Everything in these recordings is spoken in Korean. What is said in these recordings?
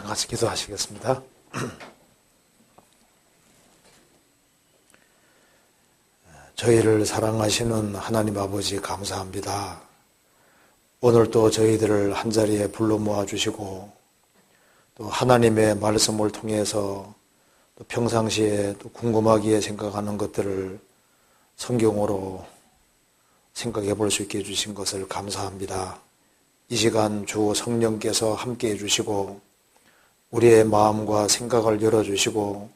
같이 기도하시겠습니다. 저희를 사랑하시는 하나님 아버지 감사합니다. 오늘 또 저희들을 한자리에 불러 모아주시고 또 하나님의 말씀을 통해서 또 평상시에 또 궁금하기에 생각하는 것들을 성경으로 생각해 볼 수 있게 해주신 것을 감사합니다. 이 시간 주 성령께서 함께 해주시고 우리의 마음과 생각을 열어주시고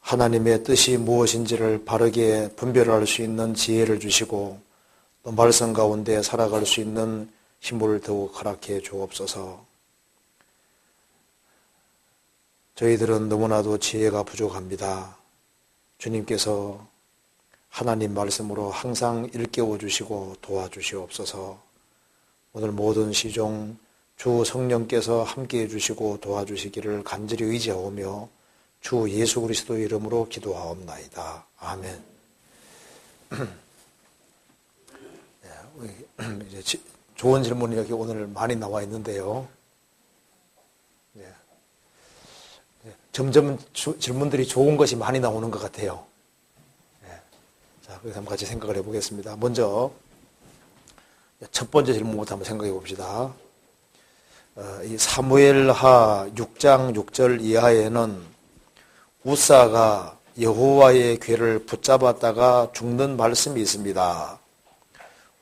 하나님의 뜻이 무엇인지를 바르게 분별할 수 있는 지혜를 주시고 또 말씀 가운데 살아갈 수 있는 힘을 더욱 허락해 주옵소서. 저희들은 너무나도 지혜가 부족합니다. 주님께서 하나님 말씀으로 항상 일깨워 주시고 도와주시옵소서. 오늘 모든 시종 주 성령께서 함께해 주시고 도와주시기를 간절히 의지하오며 주 예수 그리스도 이름으로 기도하옵나이다. 아멘. 이제 좋은 질문이 여기 오늘 많이 나와 있는데요. 점점 질문들이 좋은 것이 많이 나오는 것 같아요. 자, 그래서 한번 같이 생각을 해보겠습니다. 먼저 첫 번째 질문부터 한번 생각해 봅시다. 이 사무엘하 6장 6절 이하에는 우사가 여호와의 궤를 붙잡았다가 죽는 말씀이 있습니다.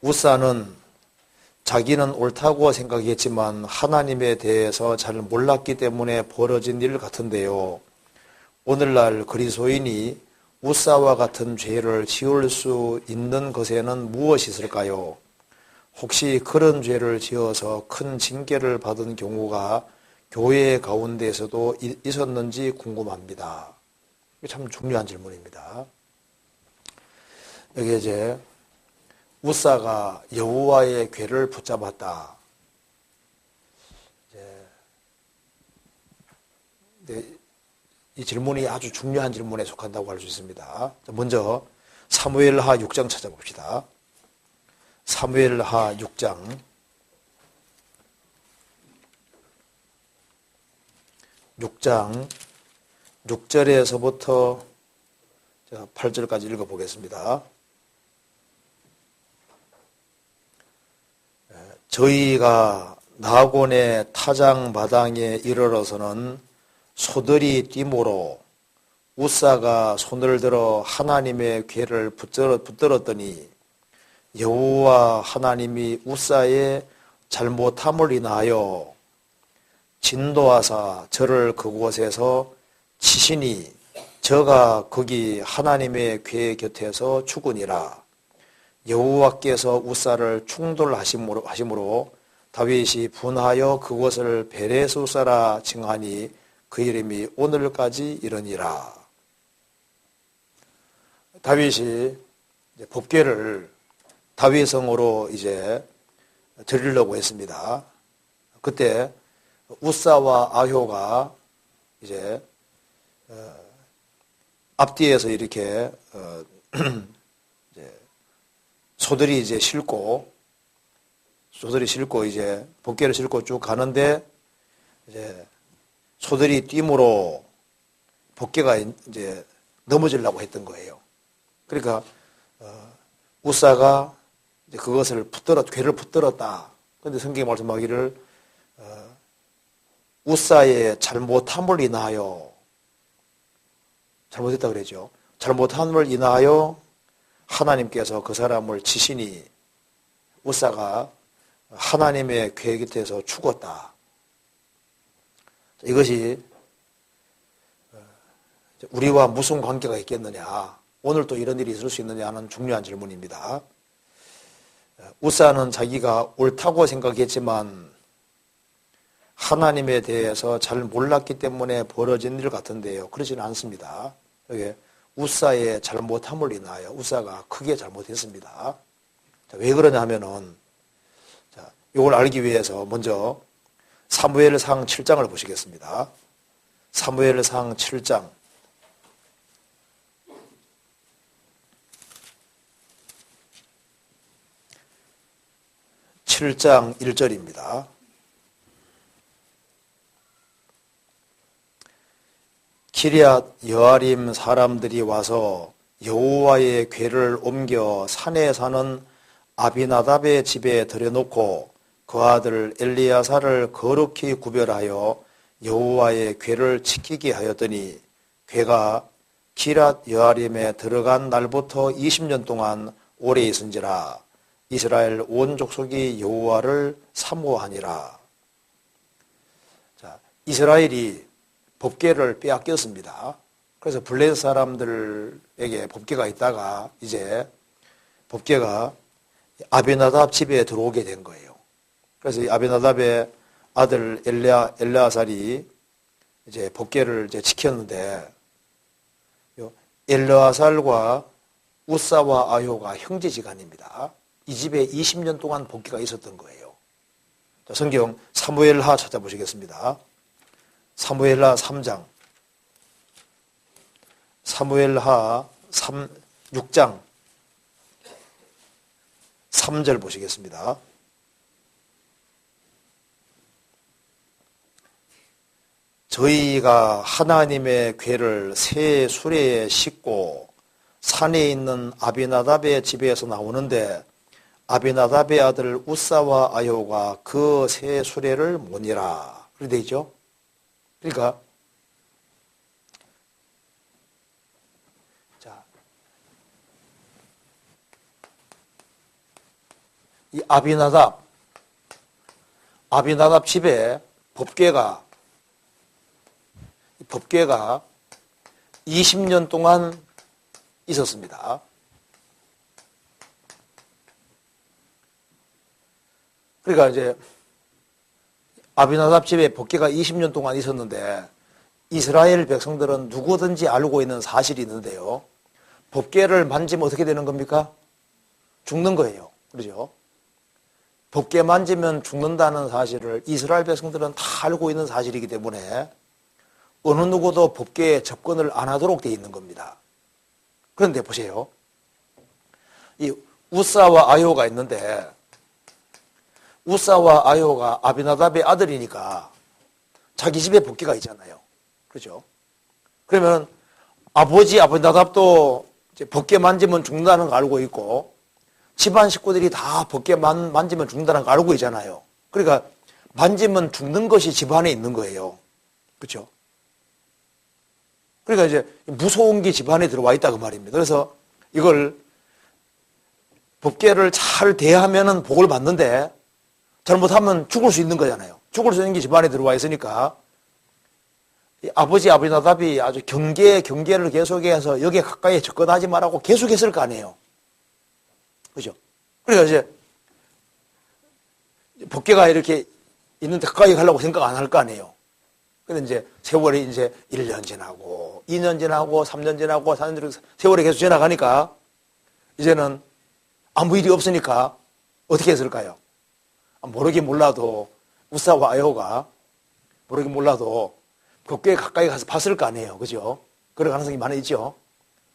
우사는 자기는 옳다고 생각했지만 하나님에 대해서 잘 몰랐기 때문에 벌어진 일 같은데요. 오늘날 그리스도인이 우사와 같은 죄를 지을 수 있는 것에는 무엇이 있을까요? 혹시 그런 죄를 지어서 큰 징계를 받은 경우가 교회 가운데에서도 있었는지 궁금합니다. 참 중요한 질문입니다. 여기 이제 우사가 여호와의 궤를 붙잡았다. 이 질문이 아주 중요한 질문에 속한다고 할 수 있습니다. 먼저 사무엘하 6장 찾아봅시다. 사무엘하 6장 6절에서부터 8절까지 읽어보겠습니다. 저희가 나곤의 타작마당에 이르러서는 소들이 뛰므로 우사가 손을 들어 하나님의 궤를 붙들었더니 여호와 하나님이 우사의 잘못함을 인하여 진노하사 저를 그곳에서 치시니 저가 거기 하나님의 궤 곁에서 죽으니라. 여호와께서 우사를 충돌하심으로 다윗이 분하여 그곳을 베레수사라 칭하니 그 이름이 오늘까지 이르니라. 다윗이 법궤를 다윗성으로 이제 드리려고 했습니다. 그때 우사와 아효가 이제 앞뒤에서 이렇게 소들이 이제 싣고 이제 법궤를 싣고 쭉 가는데 이제 소들이 뛰므로 법궤가 이제 넘어지려고 했던 거예요. 그러니까 우사가 이제 그것을 궤를 붙들었다. 그런데 성경이 말씀하기를 우사의 잘못함을 인하여 잘못했다 그러죠. 잘못함을 인하여 하나님께서 그 사람을 치시니 우사가 하나님의 궤 곁에서 죽었다. 이것이 우리와 무슨 관계가 있겠느냐, 오늘 또 이런 일이 있을 수 있느냐 하는 중요한 질문입니다. 우사는 자기가 옳다고 생각했지만 하나님에 대해서 잘 몰랐기 때문에 벌어진 일 같은데요. 그렇지는 않습니다. 여기 우사의 잘못함을 인하여 우사가 크게 잘못했습니다. 자, 왜 그러냐면은 이걸 알기 위해서 먼저 사무엘상 7장을 보시겠습니다. 사무엘상 7장 7장 1절입니다. 기럇 여아림 사람들이 와서 여호와의 궤를 옮겨 산에 사는 아비나답의 집에 들여놓고 그 아들 엘리야사를 거룩히 구별하여 여호와의 궤를 지키게 하였더니 궤가 기럇 여아림에 들어간 날부터 20년 동안 오래 있은지라 이스라엘 온 족속이 여호와를 사모하니라. 자, 이스라엘이 법궤를 빼앗겼습니다. 그래서 블레셋 사람들에게 법궤가 있다가 이제 법궤가 아비나답 집에 들어오게 된 거예요. 그래서 이 아비나답의 아들 엘르아살이 이제 법궤를 이제 지켰는데 엘르아살과 우사와 아효가 형제지간입니다. 이 집에 20년 동안 법궤가 있었던 거예요. 자, 성경 사무엘하 찾아보시겠습니다. 사무엘하 3장, 사무엘하 6장 3절 보시겠습니다. 저희가 하나님의 궤를 새 수레에 싣고 산에 있는 아비나답의 집에서 나오는데 아비나답의 아들 우사와 아효가 그 새 수레를 모니라. 그렇게 되어 있죠. 그러니까 자, 이 아비나답 집에 법궤가 20년 동안 있었습니다. 그러니까 이제 아비나답 집에 법궤가 20년 동안 있었는데 이스라엘 백성들은 누구든지 알고 있는 사실이 있는데요. 법궤를 만지면 어떻게 되는 겁니까? 죽는 거예요. 그렇죠? 법궤 만지면 죽는다는 사실을 이스라엘 백성들은 다 알고 있는 사실이기 때문에 어느 누구도 법궤에 접근을 안 하도록 되어 있는 겁니다. 그런데 보세요. 이 우사와 아효가 있는데 우사와 아효가 아비나답의 아들이니까 자기 집에 법궤가 있잖아요. 그렇죠? 그러면 아버지 아비나답도 이제 법궤 만지면 죽는다는 거 알고 있고 집안 식구들이 다 법궤 만지면 죽는다는 거 알고 있잖아요. 그러니까 만지면 죽는 것이 집안에 있는 거예요. 그렇죠? 그러니까 이제 무서운 게 집안에 들어와 있다 그 말입니다. 그래서 이걸 법궤를 잘 대하면은 복을 받는데 잘못하면 죽을 수 있는 거잖아요. 죽을 수 있는 게 집안에 들어와 있으니까 아버지 아비나답이 아주 경계를 계속해서 여기에 가까이 접근하지 말라고 계속했을 거 아니에요. 그죠? 그러니까 이제 법궤가 이렇게 있는데 가까이 가려고 생각 안 할 거 아니에요. 근데 이제 세월이 이제 1년 지나고 2년 지나고 3년 지나고 4년 지나고 세월이 계속 지나가니까 이제는 아무 일이 없으니까 어떻게 했을까요? 모르긴 몰라도 우사와 아효가 모르긴 몰라도 법궤에 가까이 가서 봤을 거 아니에요. 그죠? 그럴 가능성이 많이 있죠.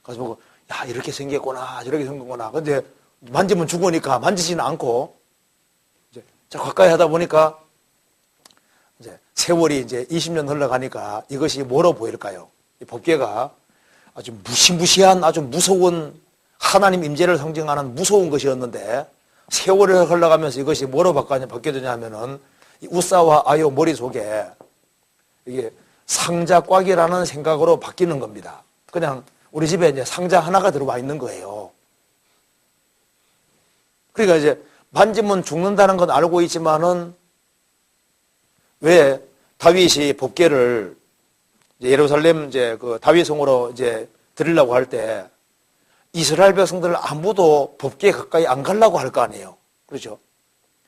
가서 보고 야 이렇게 생겼구나 저렇게 생겼구나. 근데 만지면 죽으니까 만지지는 않고 이제 가까이 하다 보니까 이제 세월이 이제 20년 흘러가니까 이것이 뭐로 보일까요? 이 법궤가 아주 무시무시한 아주 무서운 하나님 임재를 상징하는 무서운 것이었는데 세월이 흘러가면서 이것이 뭐로 바뀌어졌냐 하면은 우사와 아효 머릿속에 이게 상자꽉이라는 생각으로 바뀌는 겁니다. 그냥 우리 집에 이제 상자 하나가 들어와 있는 거예요. 그러니까 이제 만지면 죽는다는 건 알고 있지만은 왜 다윗이 법궤를 예루살렘 이제 그 다윗성으로 이제 드리려고 할 때 이스라엘 백성들 아무도 법궤에 가까이 안 가려고 할 거 아니에요. 그렇죠?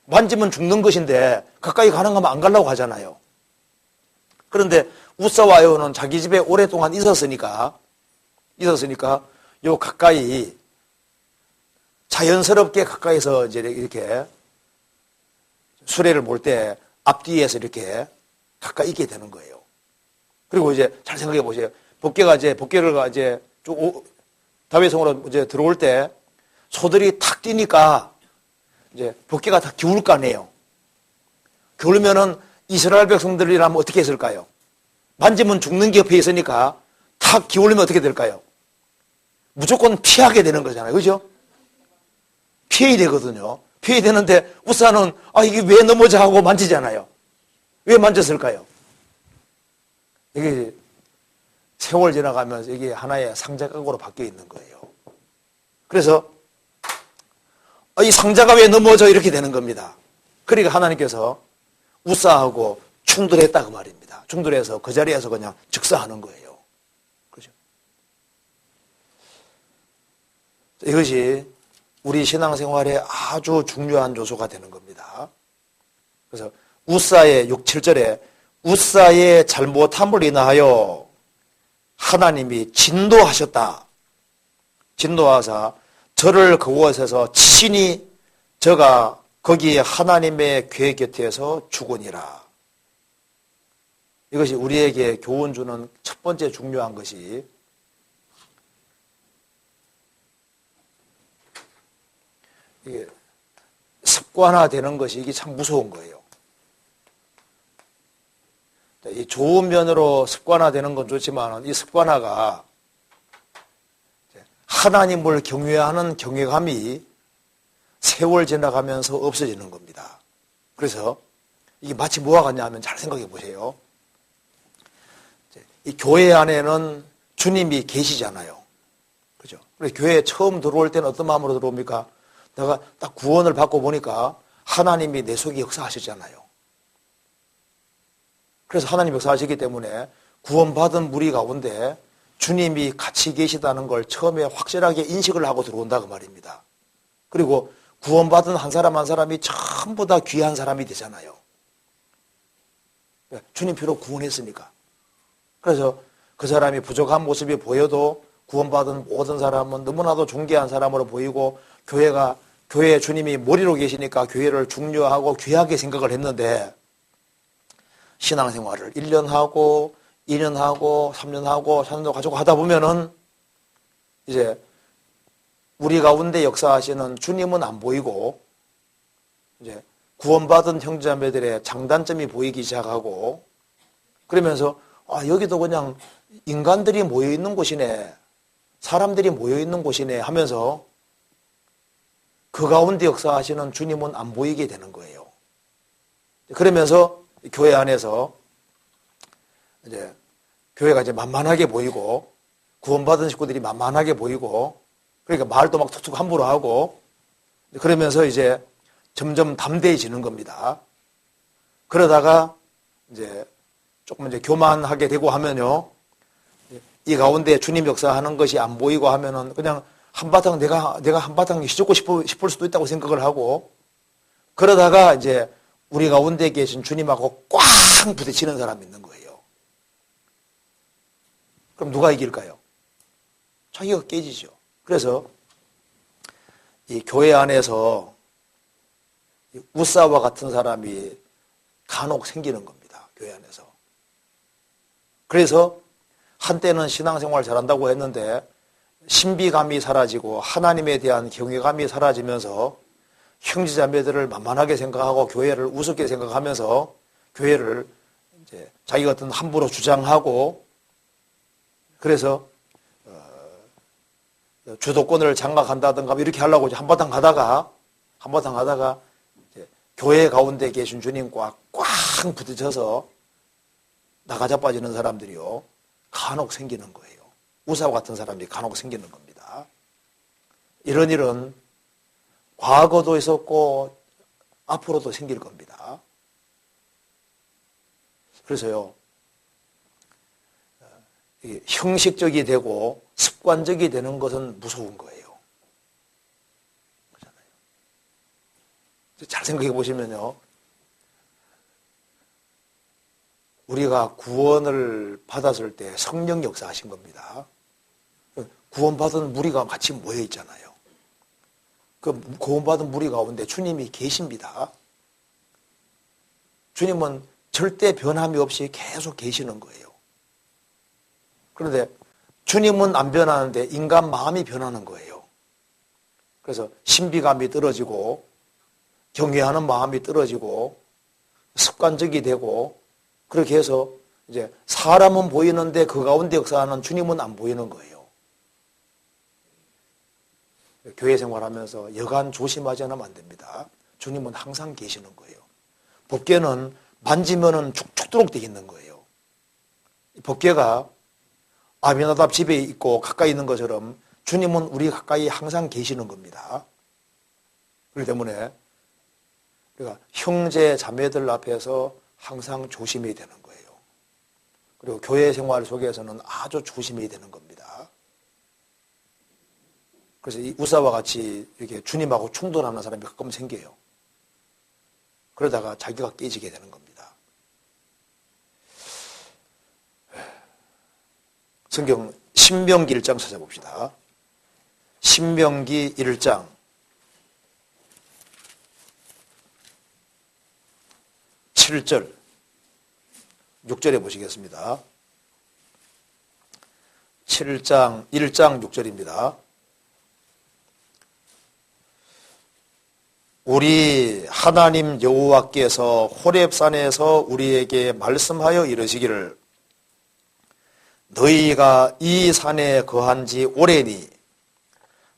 만지면 죽는 것인데 가까이 가는 거면 안 가려고 하잖아요. 그런데 우사와 아효는 자기 집에 오랫동안 있었으니까 요 가까이 자연스럽게 가까이서 이제 이렇게 수레를 몰 때 앞뒤에서 이렇게 가까이 있게 되는 거예요. 그리고 이제 잘 생각해 보세요. 법궤가 이제 쭉 다윗성으로 이제 들어올 때 소들이 탁 뛰니까 이제 법궤가 다 기울 거 아니에요. 기울면은 이스라엘 백성들이라면 어떻게 했을까요? 만지면 죽는 게 옆에 있으니까 탁 기울이면 어떻게 될까요? 무조건 피하게 되는 거잖아요. 그죠? 피해야 되거든요. 피해야 되는데 우사는 이게 왜 넘어져 하고 만지잖아요. 왜 만졌을까요? 이게 세월 지나가면서 이게 하나의 상자각으로 바뀌어 있는 거예요. 그래서 이 상자가 왜 넘어져 이렇게 되는 겁니다. 그러니까 하나님께서 우사하고 충돌했다 그 말입니다. 충돌해서 그 자리에서 그냥 즉사하는 거예요. 그렇죠? 이것이 우리 신앙생활에 아주 중요한 요소가 되는 겁니다. 그래서 우사의 6, 7절에 우사의 잘못함을 인하여 하나님이 진노하셨다. 진노하사 저를 그곳에서 친히 저가 거기 하나님의 궤 곁에서 죽으니라. 이것이 우리에게 교훈 주는 첫 번째 중요한 것이 이게 습관화되는 것이 이게 참 무서운 거예요. 이 좋은 면으로 습관화되는 건 좋지만 이 습관화가 하나님을 경외하는 경외감이 세월 지나가면서 없어지는 겁니다. 그래서 이게 마치 뭐와 같냐 하면 잘 생각해 보세요. 이 교회 안에는 주님이 계시잖아요. 그죠? 그래서 교회에 처음 들어올 때는 어떤 마음으로 들어옵니까? 내가 딱 구원을 받고 보니까 하나님이 내 속에 역사하셨잖아요. 그래서 하나님 역사하시기 때문에 구원받은 무리 가운데 주님이 같이 계시다는 걸 처음에 확실하게 인식을 하고 들어온다 그 말입니다. 그리고 구원받은 한 사람 한 사람이 전부 다 귀한 사람이 되잖아요. 주님 피로 구원했으니까. 그래서 그 사람이 부족한 모습이 보여도 구원받은 모든 사람은 너무나도 존귀한 사람으로 보이고 교회에 주님이 머리로 계시니까 교회를 중요하고 귀하게 생각을 했는데 신앙생활을 1년 하고 2년 하고 3년 하고 4년도 가지고 하다 보면은 이제 우리 가운데 역사하시는 주님은 안 보이고 이제 구원받은 형제자매들의 장단점이 보이기 시작하고 그러면서 여기도 그냥 인간들이 모여 있는 곳이네. 사람들이 모여 있는 곳이네 하면서 그 가운데 역사하시는 주님은 안 보이게 되는 거예요. 그러면서 교회 안에서 이제 교회가 이제 만만하게 보이고 구원받은 식구들이 만만하게 보이고 그러니까 말도 막 툭툭 함부로 하고 그러면서 이제 점점 담대해지는 겁니다. 그러다가 이제 조금 이제 교만하게 되고 하면요. 이 가운데 주님 역사하는 것이 안 보이고 하면은 그냥 한바탕 내가 한바탕 휘젓고 싶을 수도 있다고 생각을 하고 그러다가 이제 우리 가운데 계신 주님하고 꽝 부딪히는 사람이 있는 거예요. 그럼 누가 이길까요? 자기가 깨지죠. 그래서 이 교회 안에서 우사와 같은 사람이 간혹 생기는 겁니다. 교회 안에서. 그래서 한때는 신앙생활 잘한다고 했는데 신비감이 사라지고 하나님에 대한 경외감이 사라지면서 형제자매들을 만만하게 생각하고 교회를 우습게 생각하면서 교회를 이제 자기 같은 함부로 주장하고 그래서 주도권을 장악한다든가 이렇게 하려고 한바탕 가다가 이제 교회 가운데 계신 주님과 꽉 부딪혀서 나가자빠지는 사람들이요 간혹 생기는 거예요. 우사와 같은 사람들이 간혹 생기는 겁니다. 이런 일은 과거도 있었고 앞으로도 생길 겁니다. 그래서요 형식적이 되고 습관적이 되는 것은 무서운 거예요. 그렇잖아요. 잘 생각해 보시면요. 우리가 구원을 받았을 때 성령 역사하신 겁니다. 구원받은 무리가 같이 모여 있잖아요. 그 구원받은 무리 가운데 주님이 계십니다. 주님은 절대 변함이 없이 계속 계시는 거예요. 그런데 주님은 안 변하는데 인간 마음이 변하는 거예요. 그래서 신비감이 떨어지고 경외하는 마음이 떨어지고 습관적이 되고 그렇게 해서 이제 사람은 보이는데 그 가운데 역사하는 주님은 안 보이는 거예요. 교회 생활하면서 여간 조심하지 않으면 안 됩니다. 주님은 항상 계시는 거예요. 법궤는 만지면은 죽도록 돼 있는 거예요. 법궤가 아비나답 집에 있고 가까이 있는 것처럼 주님은 우리 가까이 항상 계시는 겁니다. 그렇기 때문에 우리가 형제 자매들 앞에서 항상 조심해야 되는 거예요. 그리고 교회 생활 속에서는 아주 조심해야 되는 겁니다. 그래서 이 우사와 같이 이렇게 주님하고 충돌하는 사람이 가끔 생겨요. 그러다가 자기가 깨지게 되는 겁니다. 성경 신명기 1장 찾아봅시다. 신명기 1장 7절 6절에 보시겠습니다. 1장 6절입니다. 우리 하나님 여호와께서 호렙산에서 우리에게 말씀하여 이르시기를 너희가 이 산에 거한 지 오래니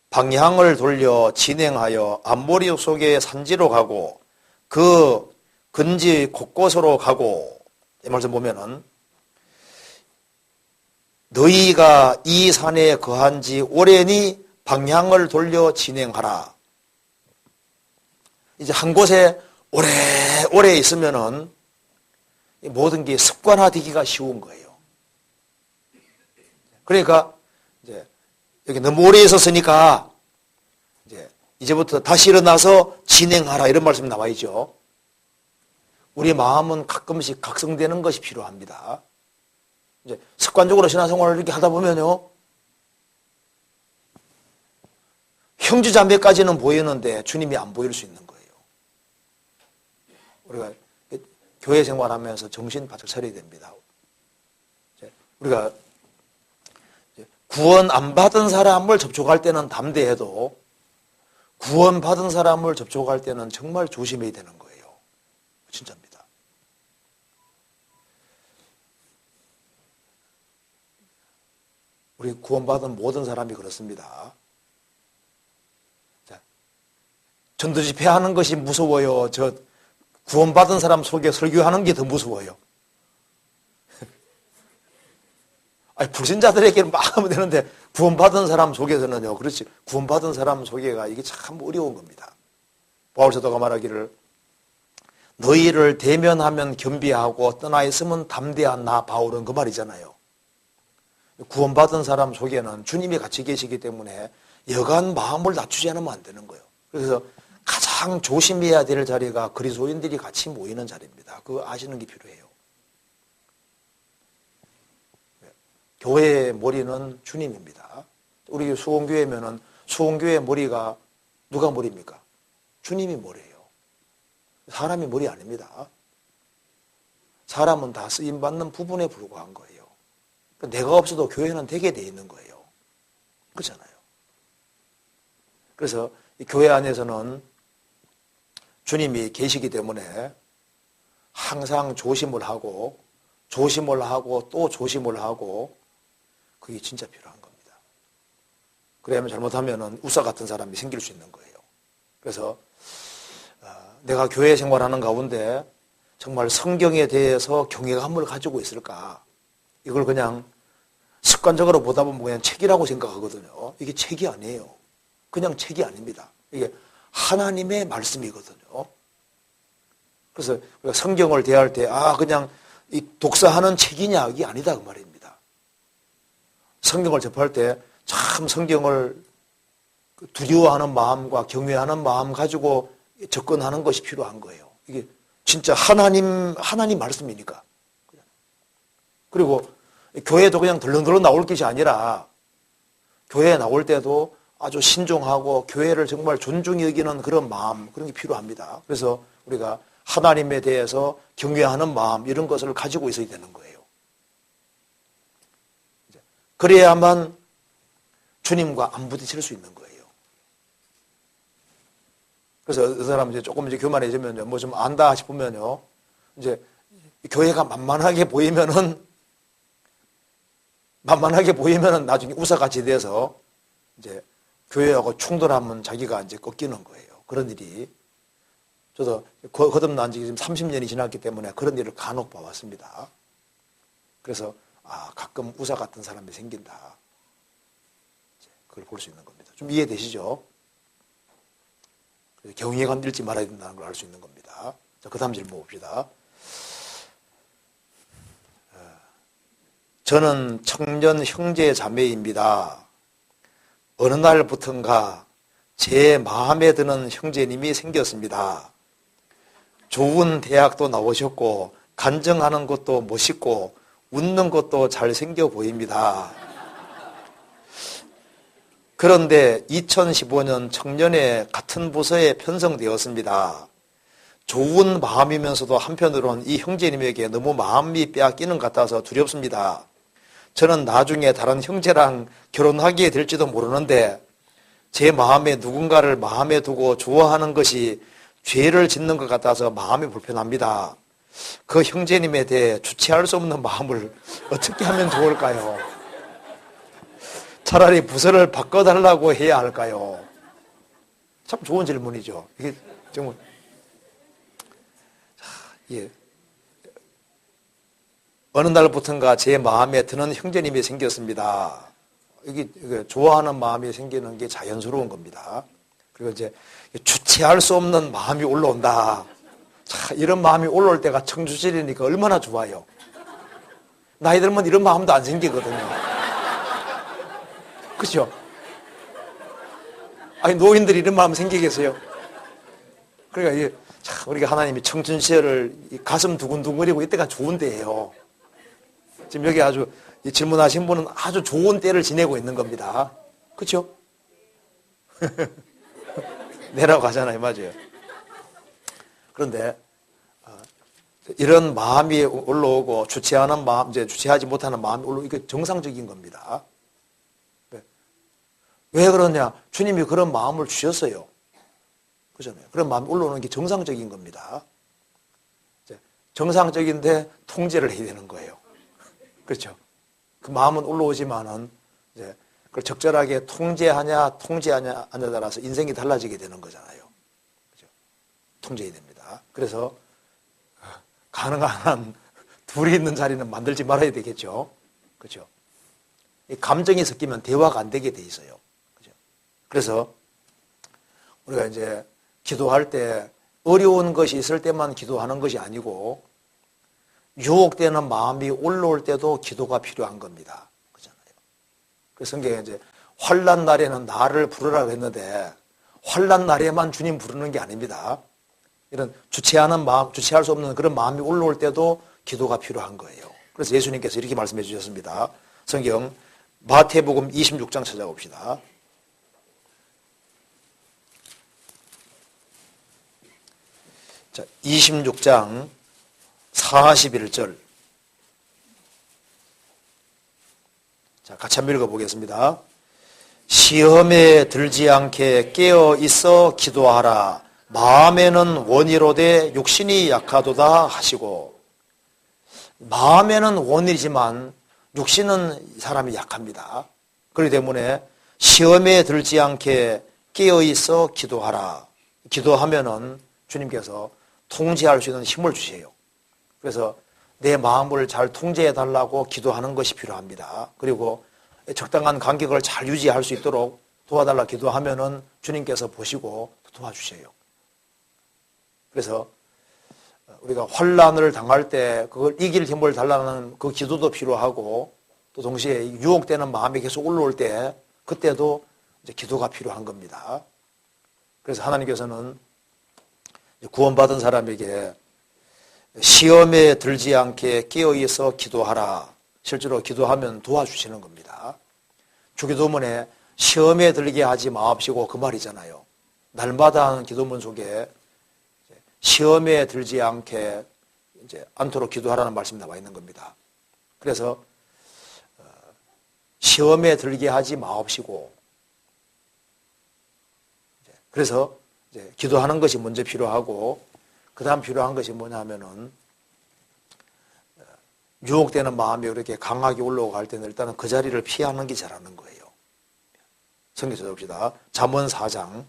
방향을 돌려 진행하여 암모리 속의 산지로 가고 그 근지 곳곳으로 가고 이 말씀 보면은 너희가 이 산에 거한 지 오래니 방향을 돌려 진행하라. 이제 한 곳에 오래 있으면은 모든 게 습관화되기가 쉬운 거예요. 그러니까 이제 여기 너무 오래 있었으니까 이제부터 다시 일어나서 진행하라 이런 말씀이 나와 있죠. 우리 마음은 가끔씩 각성되는 것이 필요합니다. 이제 습관적으로 신앙생활을 이렇게 하다 보면요, 형제자매까지는 보이는데 주님이 안 보일 수 있는 거예요. 우리가 교회 생활하면서 정신 바짝 차려야 됩니다. 우리가 구원 안 받은 사람을 접촉할 때는 담대해도 구원 받은 사람을 접촉할 때는 정말 조심해야 되는 거예요. 진짜입니다. 우리 구원받은 모든 사람이 그렇습니다. 자, 전도집회 하는 것이 무서워요. 저 구원받은 사람 속에 설교하는 게 더 무서워요. 아니, 불신자들에게는 막 하면 되는데 구원받은 사람 속에서는요. 그렇지. 구원받은 사람 속에가 이게 참 어려운 겁니다. 바울 사도가 말하기를 너희를 대면하면 겸비하고 떠나 있으면 담대한 나 바울은 그 말이잖아요. 구원받은 사람 속에는 주님이 같이 계시기 때문에 여간 마음을 낮추지 않으면 안 되는 거예요. 그래서 가장 조심해야 될 자리가 그리스도인들이 같이 모이는 자리입니다. 그거 아시는 게 필요해요. 교회의 머리는 주님입니다. 우리 수원교회면은 수원교회 머리가 누가 머리입니까? 주님이 머리예요. 사람이 머리 아닙니다. 사람은 다 쓰임받는 부분에 불과한 거예요. 내가 없어도 교회는 되게 돼 있는 거예요. 그렇잖아요. 그래서 이 교회 안에서는 주님이 계시기 때문에 항상 조심을 하고 또 조심을 하고 그게 진짜 필요한 겁니다. 그러면 잘못하면 우사 같은 사람이 생길 수 있는 거예요. 그래서 내가 교회 생활하는 가운데 정말 성경에 대해서 경외감을 가지고 있을까? 이걸 그냥 습관적으로 보다 보면 그냥 책이라고 생각하거든요. 이게 책이 아니에요. 그냥 책이 아닙니다. 이게 하나님의 말씀이거든요. 그래서 우리가 성경을 대할 때 그냥 이 독서하는 책이냐 이게 아니다 그 말입니다. 성경을 접할 때 참 성경을 두려워하는 마음과 경외하는 마음 가지고 접근하는 것이 필요한 거예요. 이게 진짜 하나님 말씀이니까. 그리고 교회도 그냥 덜렁덜렁 나올 것이 아니라 교회에 나올 때도 아주 신중하고 교회를 정말 존중히 여기는 그런 마음, 그런 게 필요합니다. 그래서 우리가 하나님에 대해서 경외하는 마음 이런 것을 가지고 있어야 되는 거예요. 그래야만 주님과 안 부딪힐 수 있는 거예요. 그래서 그 사람 이제 조금 이제 교만해지면요, 뭐 좀 안다 싶으면요, 이제 교회가 만만하게 보이면은 나중에 우사같이 돼서 이제 교회하고 충돌하면 자기가 이제 꺾이는 거예요. 그런 일이. 저도 거듭난 지 지금 30년이 지났기 때문에 그런 일을 간혹 봐왔습니다. 그래서 가끔 우사 같은 사람이 생긴다. 그걸 볼 수 있는 겁니다. 좀 이해되시죠? 경외감 잃지 말아야 된다는 걸 알 수 있는 겁니다. 자, 그 다음 질문 봅시다. 저는 청년 형제 자매입니다. 어느 날부턴가 제 마음에 드는 형제님이 생겼습니다. 좋은 대학도 나오셨고 간증하는 것도 멋있고 웃는 것도 잘생겨 보입니다. 그런데 2015년 청년회 같은 부서에 편성되었습니다. 좋은 마음이면서도 한편으로는 이 형제님에게 너무 마음이 빼앗기는 것 같아서 두렵습니다. 저는 나중에 다른 형제랑 결혼하게 될지도 모르는데 제 마음에 누군가를 마음에 두고 좋아하는 것이 죄를 짓는 것 같아서 마음이 불편합니다. 그 형제님에 대해 주체할 수 없는 마음을 어떻게 하면 좋을까요? 차라리 부서를 바꿔달라고 해야 할까요? 참 좋은 질문이죠. 이게 정말 예. 어느 날부턴가 제 마음에 드는 형제님이 생겼습니다. 이게 좋아하는 마음이 생기는 게 자연스러운 겁니다. 그리고 이제 주체할 수 없는 마음이 올라온다. 자, 이런 마음이 올라올 때가 청주시리니까 얼마나 좋아요. 나이 들면 이런 마음도 안 생기거든요. 그렇죠? 아니 노인들이 이런 마음 생기겠어요? 그러니까 이게 참 우리가 하나님이 청춘 시절을 가슴 두근두근거리고 이때가 좋은 때예요. 지금 여기 아주 질문하신 분은 아주 좋은 때를 지내고 있는 겁니다. 그렇죠? 내라고 하잖아요. 맞아요. 그런데 이런 마음이 올라오고 주체하는 마음, 이제 주체하지 못하는 마음이 올라오고 이게 정상적인 겁니다. 왜 그러냐? 주님이 그런 마음을 주셨어요. 그렇잖아요. 그런 마음이 올라오는 게 정상적인 겁니다. 정상적인데 통제를 해야 되는 거예요. 그렇죠? 그 마음은 올라오지만은 이제 그걸 적절하게 통제하냐, 통제하냐, 하냐에 따라서 인생이 달라지게 되는 거잖아요. 그렇죠? 통제해야 됩니다. 그래서 가능한 한 둘이 있는 자리는 만들지 말아야 되겠죠. 그렇죠? 이 감정이 섞이면 대화가 안 되게 돼 있어요. 그렇죠? 그래서 우리가 이제 기도할 때 어려운 것이 있을 때만 기도하는 것이 아니고 유혹되는 마음이 올라올 때도 기도가 필요한 겁니다. 그렇잖아요. 그래서 성경에 이제 환난 날에는 나를 부르라고 했는데 환난 날에만 주님 부르는 게 아닙니다. 이런 주체하는 마음, 주체할 수 없는 그런 마음이 올라올 때도 기도가 필요한 거예요. 그래서 예수님께서 이렇게 말씀해 주셨습니다. 성경 마태복음 26장 찾아봅시다. 자, 26장 41절. 자, 같이 한번 읽어보겠습니다. 시험에 들지 않게 깨어 있어 기도하라. 마음에는 원이로되 육신이 약하도다 하시고. 마음에는 원이지만 육신은 사람이 약합니다. 그렇기 때문에 시험에 들지 않게 깨어 있어 기도하라. 기도하면은 주님께서 통제할 수 있는 힘을 주세요. 그래서 내 마음을 잘 통제해달라고 기도하는 것이 필요합니다. 그리고 적당한 간격을 잘 유지할 수 있도록 도와달라 기도하면은 주님께서 보시고 도와주세요. 그래서 우리가 환난을 당할 때 그걸 이길 힘을 달라는 그 기도도 필요하고 또 동시에 유혹되는 마음이 계속 올라올 때 그때도 이제 기도가 필요한 겁니다. 그래서 하나님께서는 구원받은 사람에게 시험에 들지 않게 깨어있어 기도하라. 실제로 기도하면 도와주시는 겁니다. 주기도문에 시험에 들게 하지 마옵시고 그 말이잖아요. 날마다 하는 기도문 속에 시험에 들지 않게 이제 않도록 기도하라는 말씀이 나와 있는 겁니다. 그래서 시험에 들게 하지 마옵시고 그래서 이제 기도하는 것이 먼저 필요하고 그 다음 필요한 것이 뭐냐면은 유혹되는 마음이 이렇게 강하게 올라갈 때는 일단은 그 자리를 피하는 게 잘하는 거예요. 성경 찾아봅시다. 잠언 4장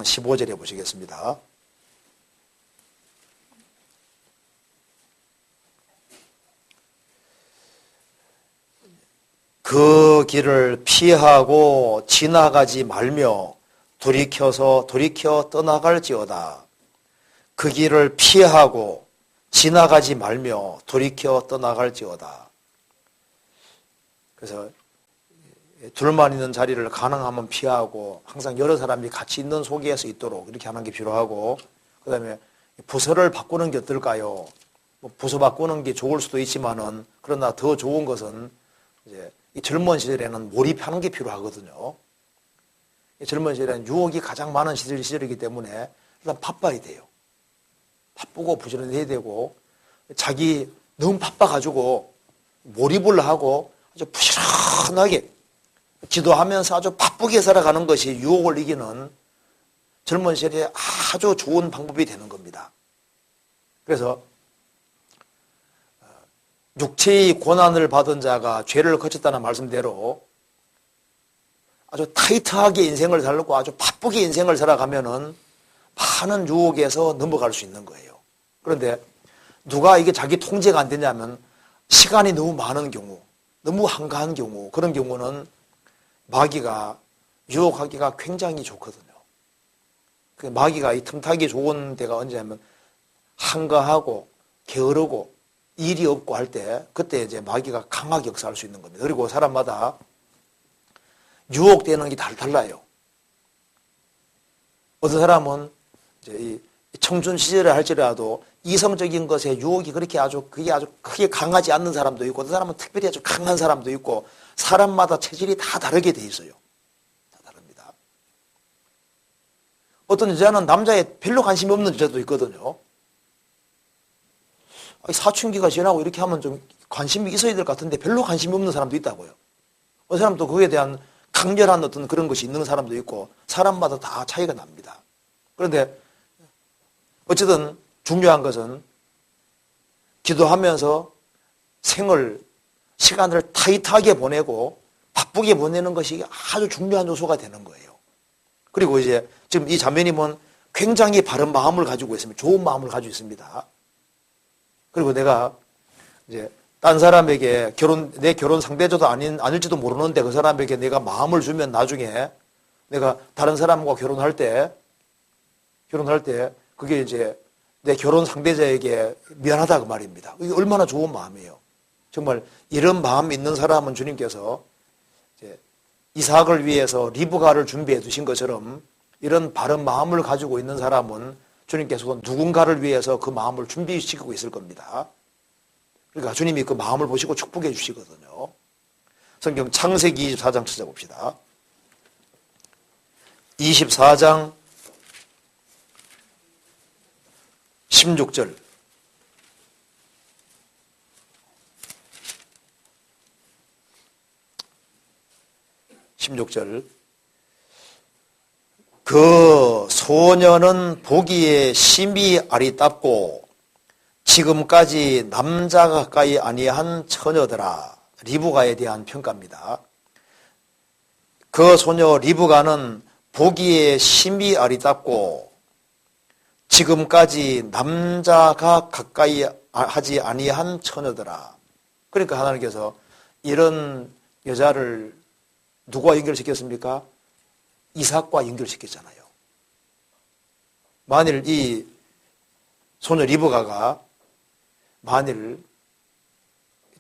15절에 보시겠습니다. 그 길을 피하고 지나가지 말며 돌이켜 떠나갈지어다. 그 길을 피하고 지나가지 말며 돌이켜 떠나갈지어다. 그래서 둘만 있는 자리를 가능하면 피하고 항상 여러 사람이 같이 있는 속에서 있도록 이렇게 하는 게 필요하고, 그 다음에 부서를 바꾸는 게 어떨까요? 부서 바꾸는 게 좋을 수도 있지만은, 그러나 더 좋은 것은 이제 이 젊은 시절에는 몰입하는 게 필요하거든요. 이 젊은 시절에는 유혹이 가장 많은 시절이기 때문에 일단 바빠야 돼요. 바쁘고 부지런해야 되고, 자기 너무 바빠가지고 몰입을 하고 아주 부지런하게 기도하면서 아주 바쁘게 살아가는 것이 유혹을 이기는 젊은 시절에 아주 좋은 방법이 되는 겁니다. 그래서 육체의 고난을 받은 자가 죄를 거쳤다는 말씀대로 아주 타이트하게 인생을 살고 아주 바쁘게 인생을 살아가면은 많은 유혹에서 넘어갈 수 있는 거예요. 그런데 누가 이게 자기 통제가 안 되냐면 시간이 너무 많은 경우, 너무 한가한 경우, 그런 경우는 마귀가 유혹하기가 굉장히 좋거든요. 그 마귀가 이 틈타기 좋은 데가 언제냐면 한가하고 게으르고 일이 없고 할 때, 그때 이제 마귀가 강하게 역사할 수 있는 겁니다. 그리고 사람마다 유혹되는 게 달라요. 어떤 사람은 이제 이 청춘 시절에 할지라도 이성적인 것에 유혹이 그게 아주 크게 강하지 않는 사람도 있고, 어떤 사람은 특별히 아주 강한 사람도 있고, 사람마다 체질이 다 다르게 돼 있어요. 다 다릅니다. 어떤 여자는 남자에 별로 관심이 없는 여자도 있거든요. 사춘기가 지나고 이렇게 하면 좀 관심이 있어야 될 것 같은데 별로 관심이 없는 사람도 있다고요. 어떤 사람도 그에 대한 강렬한 어떤 그런 것이 있는 사람도 있고, 사람마다 다 차이가 납니다. 그런데 어쨌든 중요한 것은 기도하면서 시간을 타이트하게 보내고 바쁘게 보내는 것이 아주 중요한 요소가 되는 거예요. 그리고 이제 지금 이 자매님은 굉장히 바른 마음을 가지고 있습니다. 좋은 마음을 가지고 있습니다. 그리고 내가 이제 딴 사람에게 내 결혼 상대자도 아닐지도 모르는데 그 사람에게 내가 마음을 주면 나중에 내가 다른 사람과 결혼할 때 그게 이제 내 결혼 상대자에게 미안하다 그 말입니다. 이게 얼마나 좋은 마음이에요. 정말 이런 마음이 있는 사람은 주님께서 이제 이삭을 위해서 리브가를 준비해 두신 것처럼 이런 바른 마음을 가지고 있는 사람은 주님께서 누군가를 위해서 그 마음을 준비시키고 있을 겁니다. 그러니까 주님이 그 마음을 보시고 축복해 주시거든요. 성경 창세기 24장 찾아봅시다. 24장 16절. 그 소녀는 보기에 심히 아리답고 지금까지 남자가 가까이 아니한 처녀더라. 리브가에 대한 평가입니다. 그 소녀 리브가는 보기에 심히 아리답고 지금까지 남자가 가까이 하지 아니한 처녀더라. 그러니까 하나님께서 이런 여자를 누구와 연결시켰습니까? 이삭과 연결시켰잖아요. 만일 이 소녀 리브가가 만일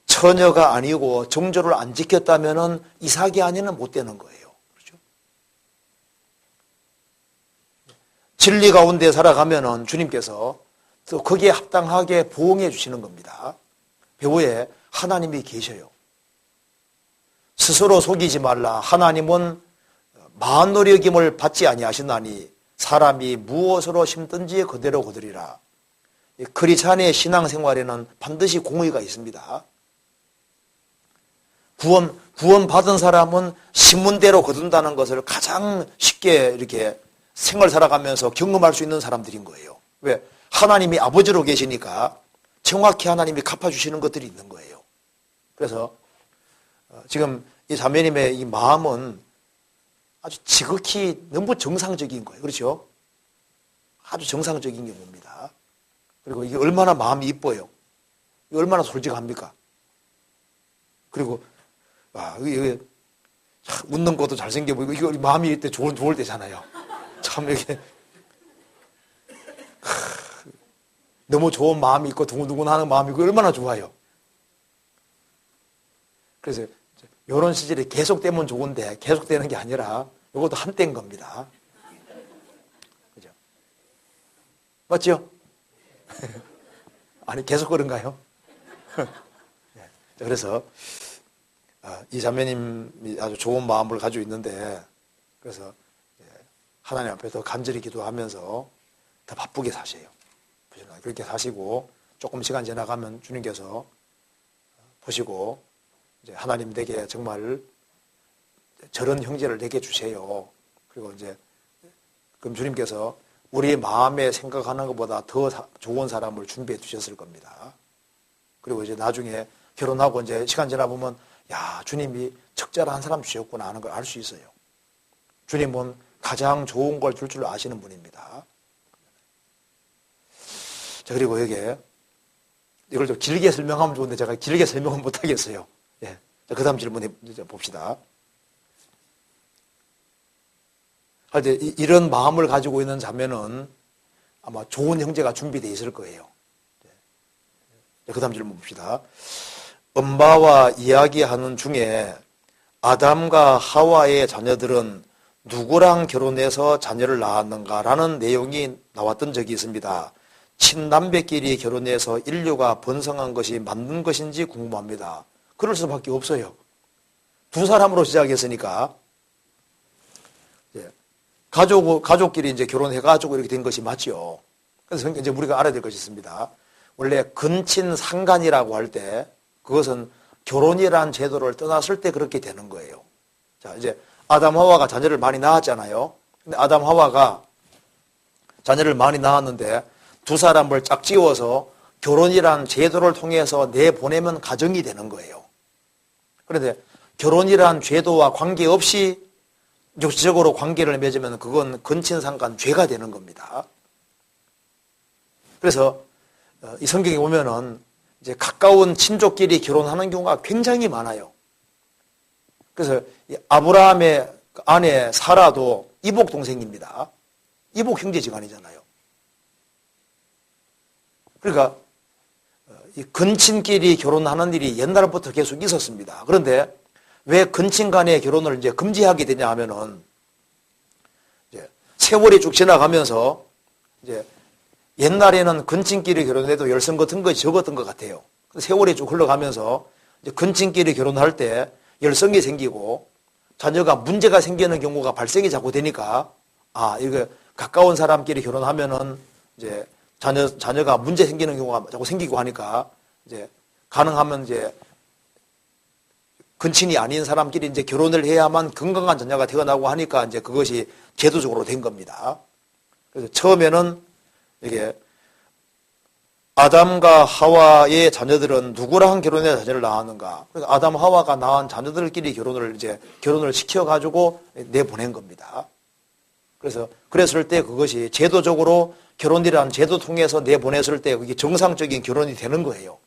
처녀가 아니고 정조를 안 지켰다면은 이삭이 아니면 못 되는 거예요. 그렇죠? 진리 가운데 살아가면은 주님께서 또 거기에 합당하게 보응해 주시는 겁니다. 배후에 하나님이 계셔요. 스스로 속이지 말라. 하나님은 만노력임을 받지 아니하시나니 사람이 무엇으로 심든지 그대로 거두리라. 크리스찬의 신앙생활에는 반드시 공의가 있습니다. 구원 받은 사람은 신문대로 거둔다는 것을 가장 쉽게 이렇게 생활 살아가면서 경험할 수 있는 사람들인 거예요. 왜? 하나님이 아버지로 계시니까 정확히 하나님이 갚아주시는 것들이 있는 거예요. 그래서 지금 이 자매님의 이 마음은 아주 지극히 너무 정상적인 거예요. 그렇죠? 아주 정상적인 경우입니다. 그리고 이게 얼마나 마음이 이뻐요. 이게 얼마나 솔직합니까? 그리고 이게 웃는 것도 잘생겨 보이고 이거 마음이 이때 좋을 때잖아요. 참 이렇게 너무 좋은 마음이 있고 두근두근하는 마음이 있고 얼마나 좋아요. 그래서 이런 시절이 계속되면 좋은데 계속되는 게 아니라 이것도 한때인 겁니다. 그죠? 맞죠? 아니 계속 그런가요? 그래서 이 자매님이 아주 좋은 마음을 가지고 있는데 그래서 하나님 앞에 더 간절히 기도하면서 더 바쁘게 사세요. 그렇게 사시고 조금 시간 지나가면 주님께서 보시고 이제 하나님 내게 정말 저런 형제를 내게 주세요. 그리고 이제 그럼 주님께서 우리 마음에 생각하는 것보다 더 좋은 사람을 준비해 주셨을 겁니다. 그리고 이제 나중에 결혼하고 이제 시간 지나 보면 야 주님이 적절한 사람 주셨구나 하는 걸 알 수 있어요. 주님은 가장 좋은 걸 줄 줄 아시는 분입니다. 자 그리고 여기에 이걸 좀 길게 설명하면 좋은데 제가 길게 설명은 못 하겠어요. 예. 자, 그 다음 질문 봅시다. 할 때 이런 마음을 가지고 있는 자매는 아마 좋은 형제가 준비되어 있을 거예요. 그 다음 질문 봅시다. 엄마와 이야기하는 중에 아담과 하와의 자녀들은 누구랑 결혼해서 자녀를 낳았는가라는 내용이 나왔던 적이 있습니다. 친남매끼리 결혼해서 인류가 번성한 것이 맞는 것인지 궁금합니다. 그럴 수밖에 없어요. 두 사람으로 시작했으니까 가족끼리 이제 결혼해가지고 이렇게 된 것이 맞죠. 그래서 이제 우리가 알아야 될 것이 있습니다. 원래 근친 상간이라고 할 때 그것은 결혼이라는 제도를 떠났을 때 그렇게 되는 거예요. 자, 이제 아담 하와가 자녀를 많이 낳았잖아요. 근데 아담 하와가 자녀를 많이 낳았는데 두 사람을 짝지어서 결혼이라는 제도를 통해서 내보내면 가정이 되는 거예요. 그런데 결혼이라는 제도와 관계없이 육체적으로 관계를 맺으면 그건 근친상간 죄가 되는 겁니다. 그래서 이 성경에 보면은 이제 가까운 친족끼리 결혼하는 경우가 굉장히 많아요. 그래서 아브라함의 아내 사라도 이복 동생입니다. 이복 형제지간이잖아요. 그러니까 이 근친끼리 결혼하는 일이 옛날부터 계속 있었습니다. 그런데 왜 근친 간의 결혼을 이제 금지하게 되냐 하면은 이제 세월이 쭉 지나가면서 이제 옛날에는 근친끼리 결혼해도 열성 같은 것이 적었던 것 같아요. 세월이 쭉 흘러가면서 이제 근친끼리 결혼할 때 열성이 생기고 자녀가 문제가 생기는 경우가 발생이 자꾸 되니까 이거 가까운 사람끼리 결혼하면은 이제 자녀가 문제 생기는 경우가 자꾸 생기고 하니까 이제 가능하면 이제 근친이 아닌 사람끼리 이제 결혼을 해야만 건강한 자녀가 태어나고 하니까 이제 그것이 제도적으로 된 겁니다. 그래서 처음에는 이게 아담과 하와의 자녀들은 누구랑 결혼해서 자녀를 낳았는가? 그래서 아담 하와가 낳은 자녀들끼리 결혼을 시켜가지고 내보낸 겁니다. 그래서 그랬을 때 그것이 제도적으로 결혼이라는 제도 통해서 내보냈을 때 그게 정상적인 결혼이 되는 거예요.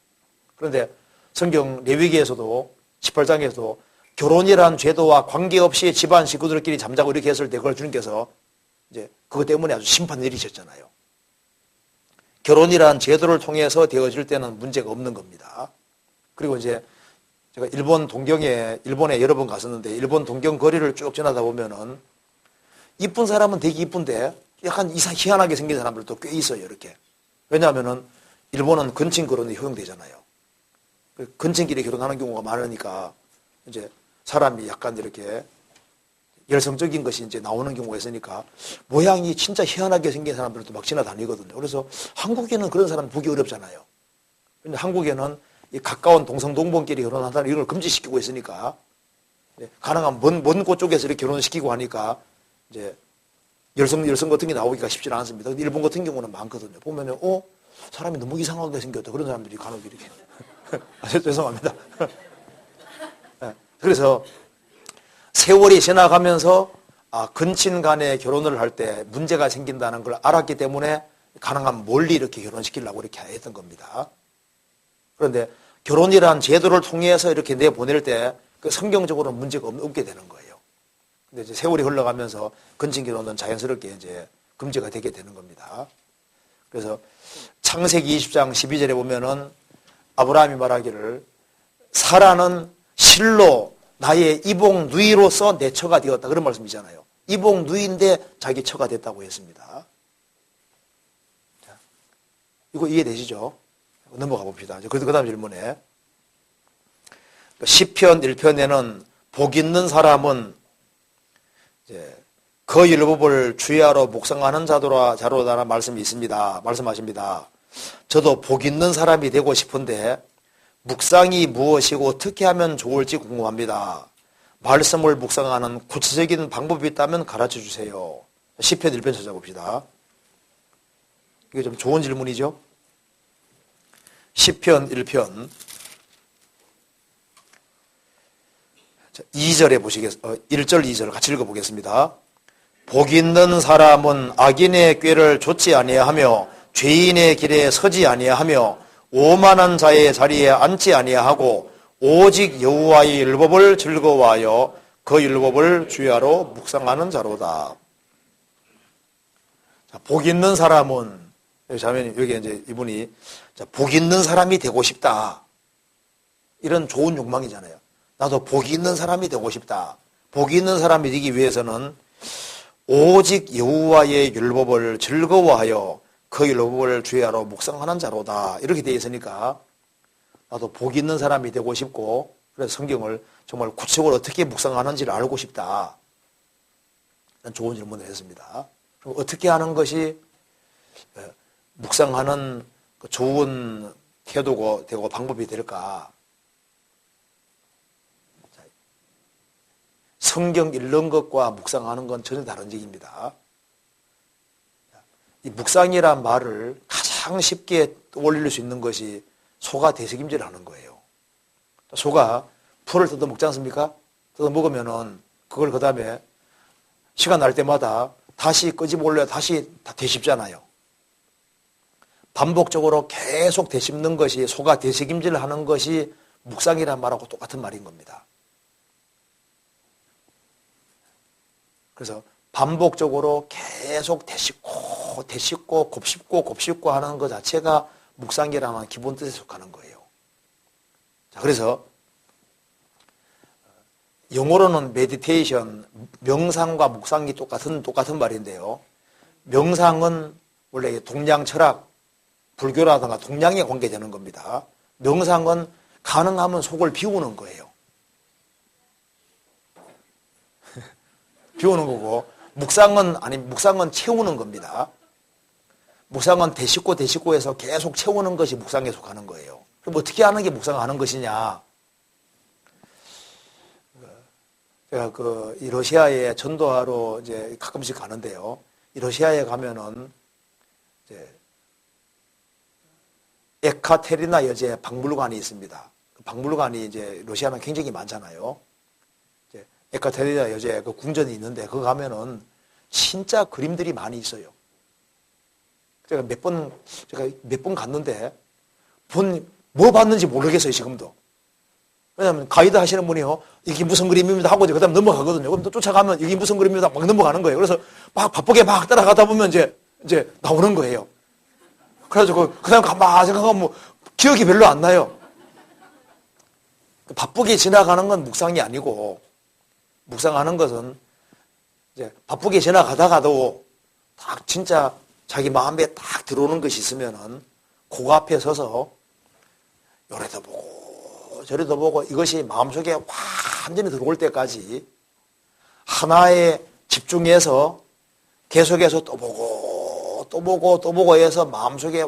그런데 성경 레위기에서도 18장에서도 결혼이라는 제도와 관계없이 집안 식구들끼리 잠자고 이렇게 했을 때 그걸 주님께서 이제 그것 때문에 아주 심판 내리셨잖아요. 결혼이라는 제도를 통해서 되어질 때는 문제가 없는 겁니다. 그리고 이제 제가 일본에 여러 번 갔었는데 일본 동경 거리를 쭉 지나다 보면은 이쁜 사람은 되게 이쁜데 약간 희한하게 생긴 사람들도 꽤 있어요, 이렇게. 왜냐하면은 일본은 근친 결혼이 허용되잖아요. 근친끼리 결혼하는 경우가 많으니까 이제 사람이 약간 이렇게 열성적인 것이 이제 나오는 경우가 있으니까 모양이 진짜 희한하게 생긴 사람들도 막 지나다니거든요. 그래서 한국에는 그런 사람 보기 어렵잖아요. 근데 한국에는 이 가까운 동성동본끼리 결혼한다는 이걸 금지시키고 있으니까 가능한 먼 곳 쪽에서 이렇게 결혼시키고 하니까 이제 열성 같은 게 나오기가 쉽지 않습니다. 근데 일본 같은 경우는 많거든요. 보면은, 사람이 너무 이상하게 생겼다. 그런 사람들이 간혹 이렇게. 죄송합니다. 그래서 세월이 지나가면서 근친 간에 결혼을 할 때 문제가 생긴다는 걸 알았기 때문에 가능하면 멀리 이렇게 결혼시키려고 이렇게 했던 겁니다. 그런데 결혼이란 제도를 통해서 이렇게 내보낼 때 그 성경적으로는 문제가 없게 되는 거예요. 근데 이제 세월이 흘러가면서 근친 결혼은 자연스럽게 이제 금지가 되게 되는 겁니다. 그래서 창세기 20장 12절에 보면은 아브라함이 말하기를 사라는 실로 나의 이복 누이로서 내 처가 되었다. 그런 말씀이잖아요. 이복 누이인데 자기 처가 됐다고 했습니다. 자, 이거 이해되시죠? 넘어가 봅시다. 그 다음 질문에. 시편 1편에는 복 있는 사람은 이제 그 율법을 주야로 묵상하는 자로다라는 말씀이 있습니다. 말씀하십니다. 저도 복 있는 사람이 되고 싶은데 묵상이 무엇이고 어떻게 하면 좋을지 궁금합니다. 말씀을 묵상하는 구체적인 방법이 있다면 가르쳐 주세요. 시편 1편 찾아봅시다. 이게 좀 좋은 질문이죠? 시편 1편 2절에 1절 2절 같이 읽어보겠습니다. 복 있는 사람은 악인의 꾀를 좇지 아니하며 죄인의 길에 서지 아니하며 오만한 자의 자리에 앉지 아니하고 오직 여호와의 율법을 즐거워하여 그 율법을 주야로 묵상하는 자로다. 자, 복 있는 사람은 여기 이제 이분이 복 있는 사람이 되고 싶다. 이런 좋은 욕망이잖아요. 나도 복이 있는 사람이 되고 싶다. 복이 있는 사람이 되기 위해서는 오직 여호와의 율법을 즐거워하여 그 율법을 주야로 묵상하는 자로다. 이렇게 되어 있으니까 나도 복이 있는 사람이 되고 싶고 그래서 성경을 정말 구체적으로 어떻게 묵상하는지를 알고 싶다. 좋은 질문을 했습니다. 그럼 어떻게 하는 것이 묵상하는 좋은 태도가 되고 방법이 될까? 성경 읽는 것과 묵상하는 건 전혀 다른 얘기입니다. 이 묵상이란 말을 가장 쉽게 올릴 수 있는 것이 소가 되새김질을 하는 거예요. 소가 풀을 뜯어 먹지 않습니까? 뜯어 먹으면은 그걸 그 다음에 시간 날 때마다 다시 끄집어 올려야 다시 다 되씹잖아요. 반복적으로 계속 되씹는 것이 소가 되새김질을 하는 것이 묵상이란 말하고 똑같은 말인 겁니다. 그래서 반복적으로 계속 되씹고 곱씹고 하는 것 자체가 묵상이라는 기본 뜻에 속하는 거예요. 자, 그래서 영어로는 메디테이션, 명상과 묵상이 똑같은 말인데요. 명상은 원래 동양 철학, 불교라든가 동양에 관계되는 겁니다. 명상은 가능하면 속을 비우는 거예요. 비우는 거고, 묵상은 채우는 겁니다. 묵상은 되씹고 해서 계속 채우는 것이 묵상에 속하는 거예요. 그럼 어떻게 하는 게 묵상하는 것이냐? 제가 이 러시아에 전도하러 이제 가끔씩 가는데요. 이 러시아에 가면은 이제 에카테리나 여제 박물관이 있습니다. 그 박물관이 이제 러시아는 굉장히 많잖아요. 에카테리나 여제 그 궁전이 있는데 거기 가면은 진짜 그림들이 많이 있어요. 제가 몇 번 갔는데 뭐 봤는지 모르겠어요, 지금도. 왜냐하면 가이드 하시는 분이요, 이게 무슨 그림입니다 하고 그 다음 넘어가거든요. 그럼 또 쫓아가면 이게 무슨 그림입니다 막 넘어가는 거예요. 그래서 막 바쁘게 막 따라가다 보면 이제 나오는 거예요. 그래가지고 그 다음 가만 생각하면 뭐 기억이 별로 안 나요. 바쁘게 지나가는 건 묵상이 아니고, 묵상하는 것은 이제 바쁘게 지나가다가도 딱 진짜 자기 마음에 딱 들어오는 것이 있으면은 그 앞에 서서 요래도 보고 저래도 보고 이것이 마음속에 완전히 들어올 때까지 하나에 집중해서 계속해서 또 보고 해서 마음속에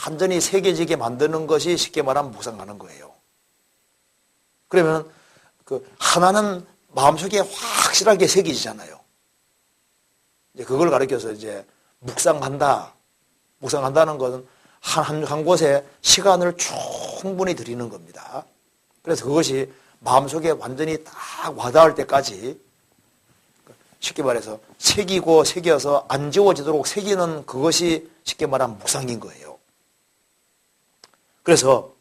완전히 새겨지게 만드는 것이 쉽게 말하면 묵상하는 거예요. 그러면 그 하나는 마음속에 확실하게 새겨지잖아요. 이제 그걸 가리켜서 이제 묵상한다. 묵상한다는 것은 한 곳에 시간을 충분히 들이는 겁니다. 그래서 그것이 마음속에 완전히 딱 와닿을 때까지 쉽게 말해서 새겨서 안 지워지도록 새기는 그것이 쉽게 말하면 묵상인 거예요. 그래서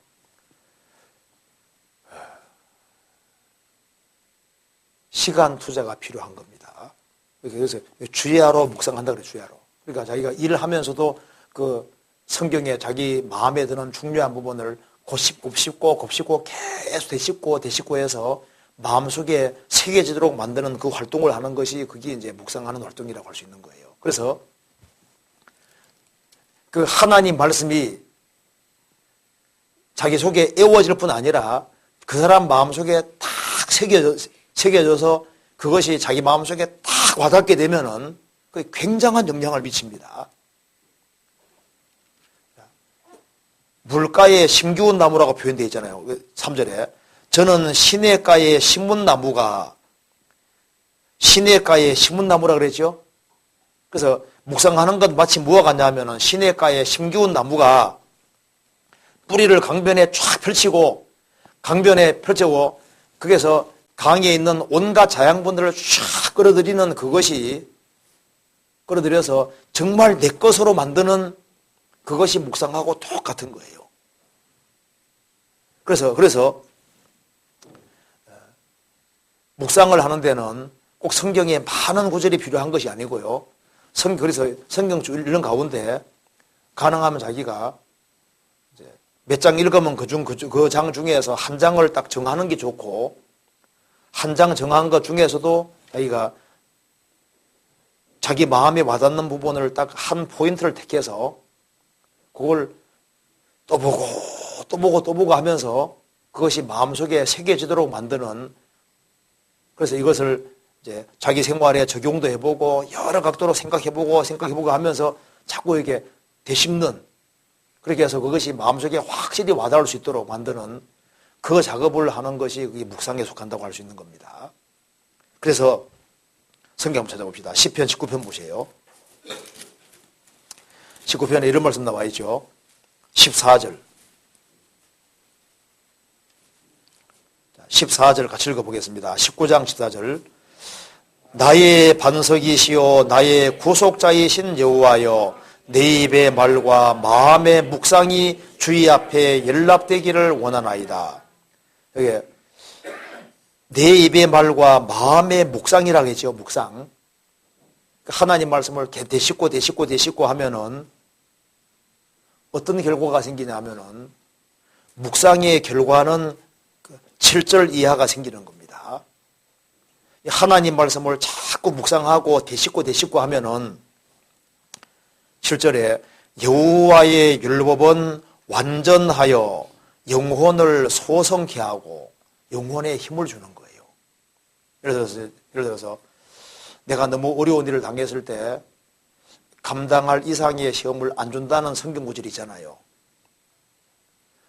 시간 투자가 필요한 겁니다. 그래서 주야로 묵상한다 그래요. 주야로. 그러니까 자기가 일을 하면서도 그 성경에 자기 마음에 드는 중요한 부분을 곱씹고 계속 되씹고 해서 마음속에 새겨지도록 만드는 그 활동을 하는 것이 그게 이제 묵상하는 활동이라고 할 수 있는 거예요. 그래서 그 하나님 말씀이 자기 속에 애워질 뿐 아니라 그 사람 마음속에 탁 새겨져서 그것이 자기 마음속에 탁 와닿게 되면은 그게 굉장한 영향을 미칩니다. 물가에 심기운 나무라고 표현되어 있잖아요. 3절에 저는 시냇가에 심은 나무라 그랬죠. 그래서 묵상하는 건 마치 뭐가 같냐면은 시냇가에 심기운 나무가 뿌리를 강변에 쫙 펼치고 거기서 강에 있는 온갖 자양분들을 쫙 끌어들여서 정말 내 것으로 만드는 그것이 묵상하고 똑같은 거예요. 그래서 묵상을 하는 데는 꼭 성경에 많은 구절이 필요한 것이 아니고요. 그래서 성경 읽는 가운데 가능하면 자기가 몇 장 읽으면 그 장 중에서 한 장을 딱 정하는 게 좋고, 한 장 정한 것 중에서도 자기가 자기 마음에 와닿는 부분을 딱 한 포인트를 택해서 그걸 또 보고 하면서 그것이 마음속에 새겨지도록 만드는, 그래서 이것을 이제 자기 생활에 적용도 해보고 여러 각도로 생각해보고 하면서 자꾸 이렇게 되씹는, 그렇게 해서 그것이 마음속에 확실히 와닿을 수 있도록 만드는 그 작업을 하는 것이 그게 묵상에 속한다고 할 수 있는 겁니다. 그래서 성경 한번 찾아봅시다. 시편 19편 보세요. 19편에 이런 말씀 나와 있죠. 14절. 14절 같이 읽어보겠습니다. 19장 14절. 나의 반석이시오 나의 구속자이신 여호와여 내 입의 말과 마음의 묵상이 주의 앞에 연락되기를 원하나이다. 여기 내 입의 말과 마음의 묵상이라고 했죠. 묵상. 하나님 말씀을 되씹고 하면은 어떤 결과가 생기냐 하면은 묵상의 결과는 7절 이하가 생기는 겁니다. 하나님 말씀을 자꾸 묵상하고 되씹고 하면은 7절에 여호와의 율법은 완전하여 영혼을 소성케 하고 영혼에 힘을 주는 거예요. 예를 들어서 내가 너무 어려운 일을 당했을 때 감당할 이상의 시험을 안 준다는 성경 구절이 있잖아요.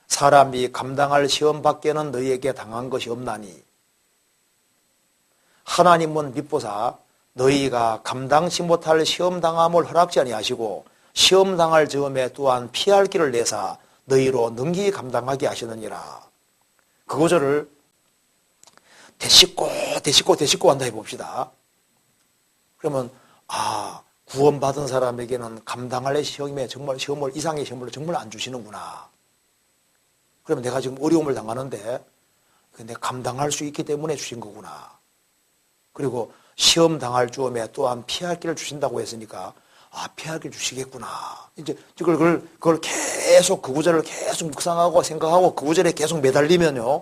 사람이 감당할 시험 밖에는 너희에게 당한 것이 없나니 하나님은 믿보사 너희가 감당치 못할 시험 당함을 허락지 아니하시고 시험 당할 즈음에 또한 피할 길을 내사 너희로 능히 감당하게 하시느니라. 그 구절을 되씹고 한다 해봅시다. 그러면 구원받은 사람에게는 감당할 시험에 정말 이상의 시험을 정말 안 주시는구나. 그러면 내가 지금 어려움을 당하는데 내가 감당할 수 있기 때문에 주신 거구나. 그리고 시험 당할 즈음에 또한 피할 길을 주신다고 했으니까 피할 길 주시겠구나. 이제 그걸 계속 그 구절을 계속 묵상하고 생각하고 그 구절에 계속 매달리면은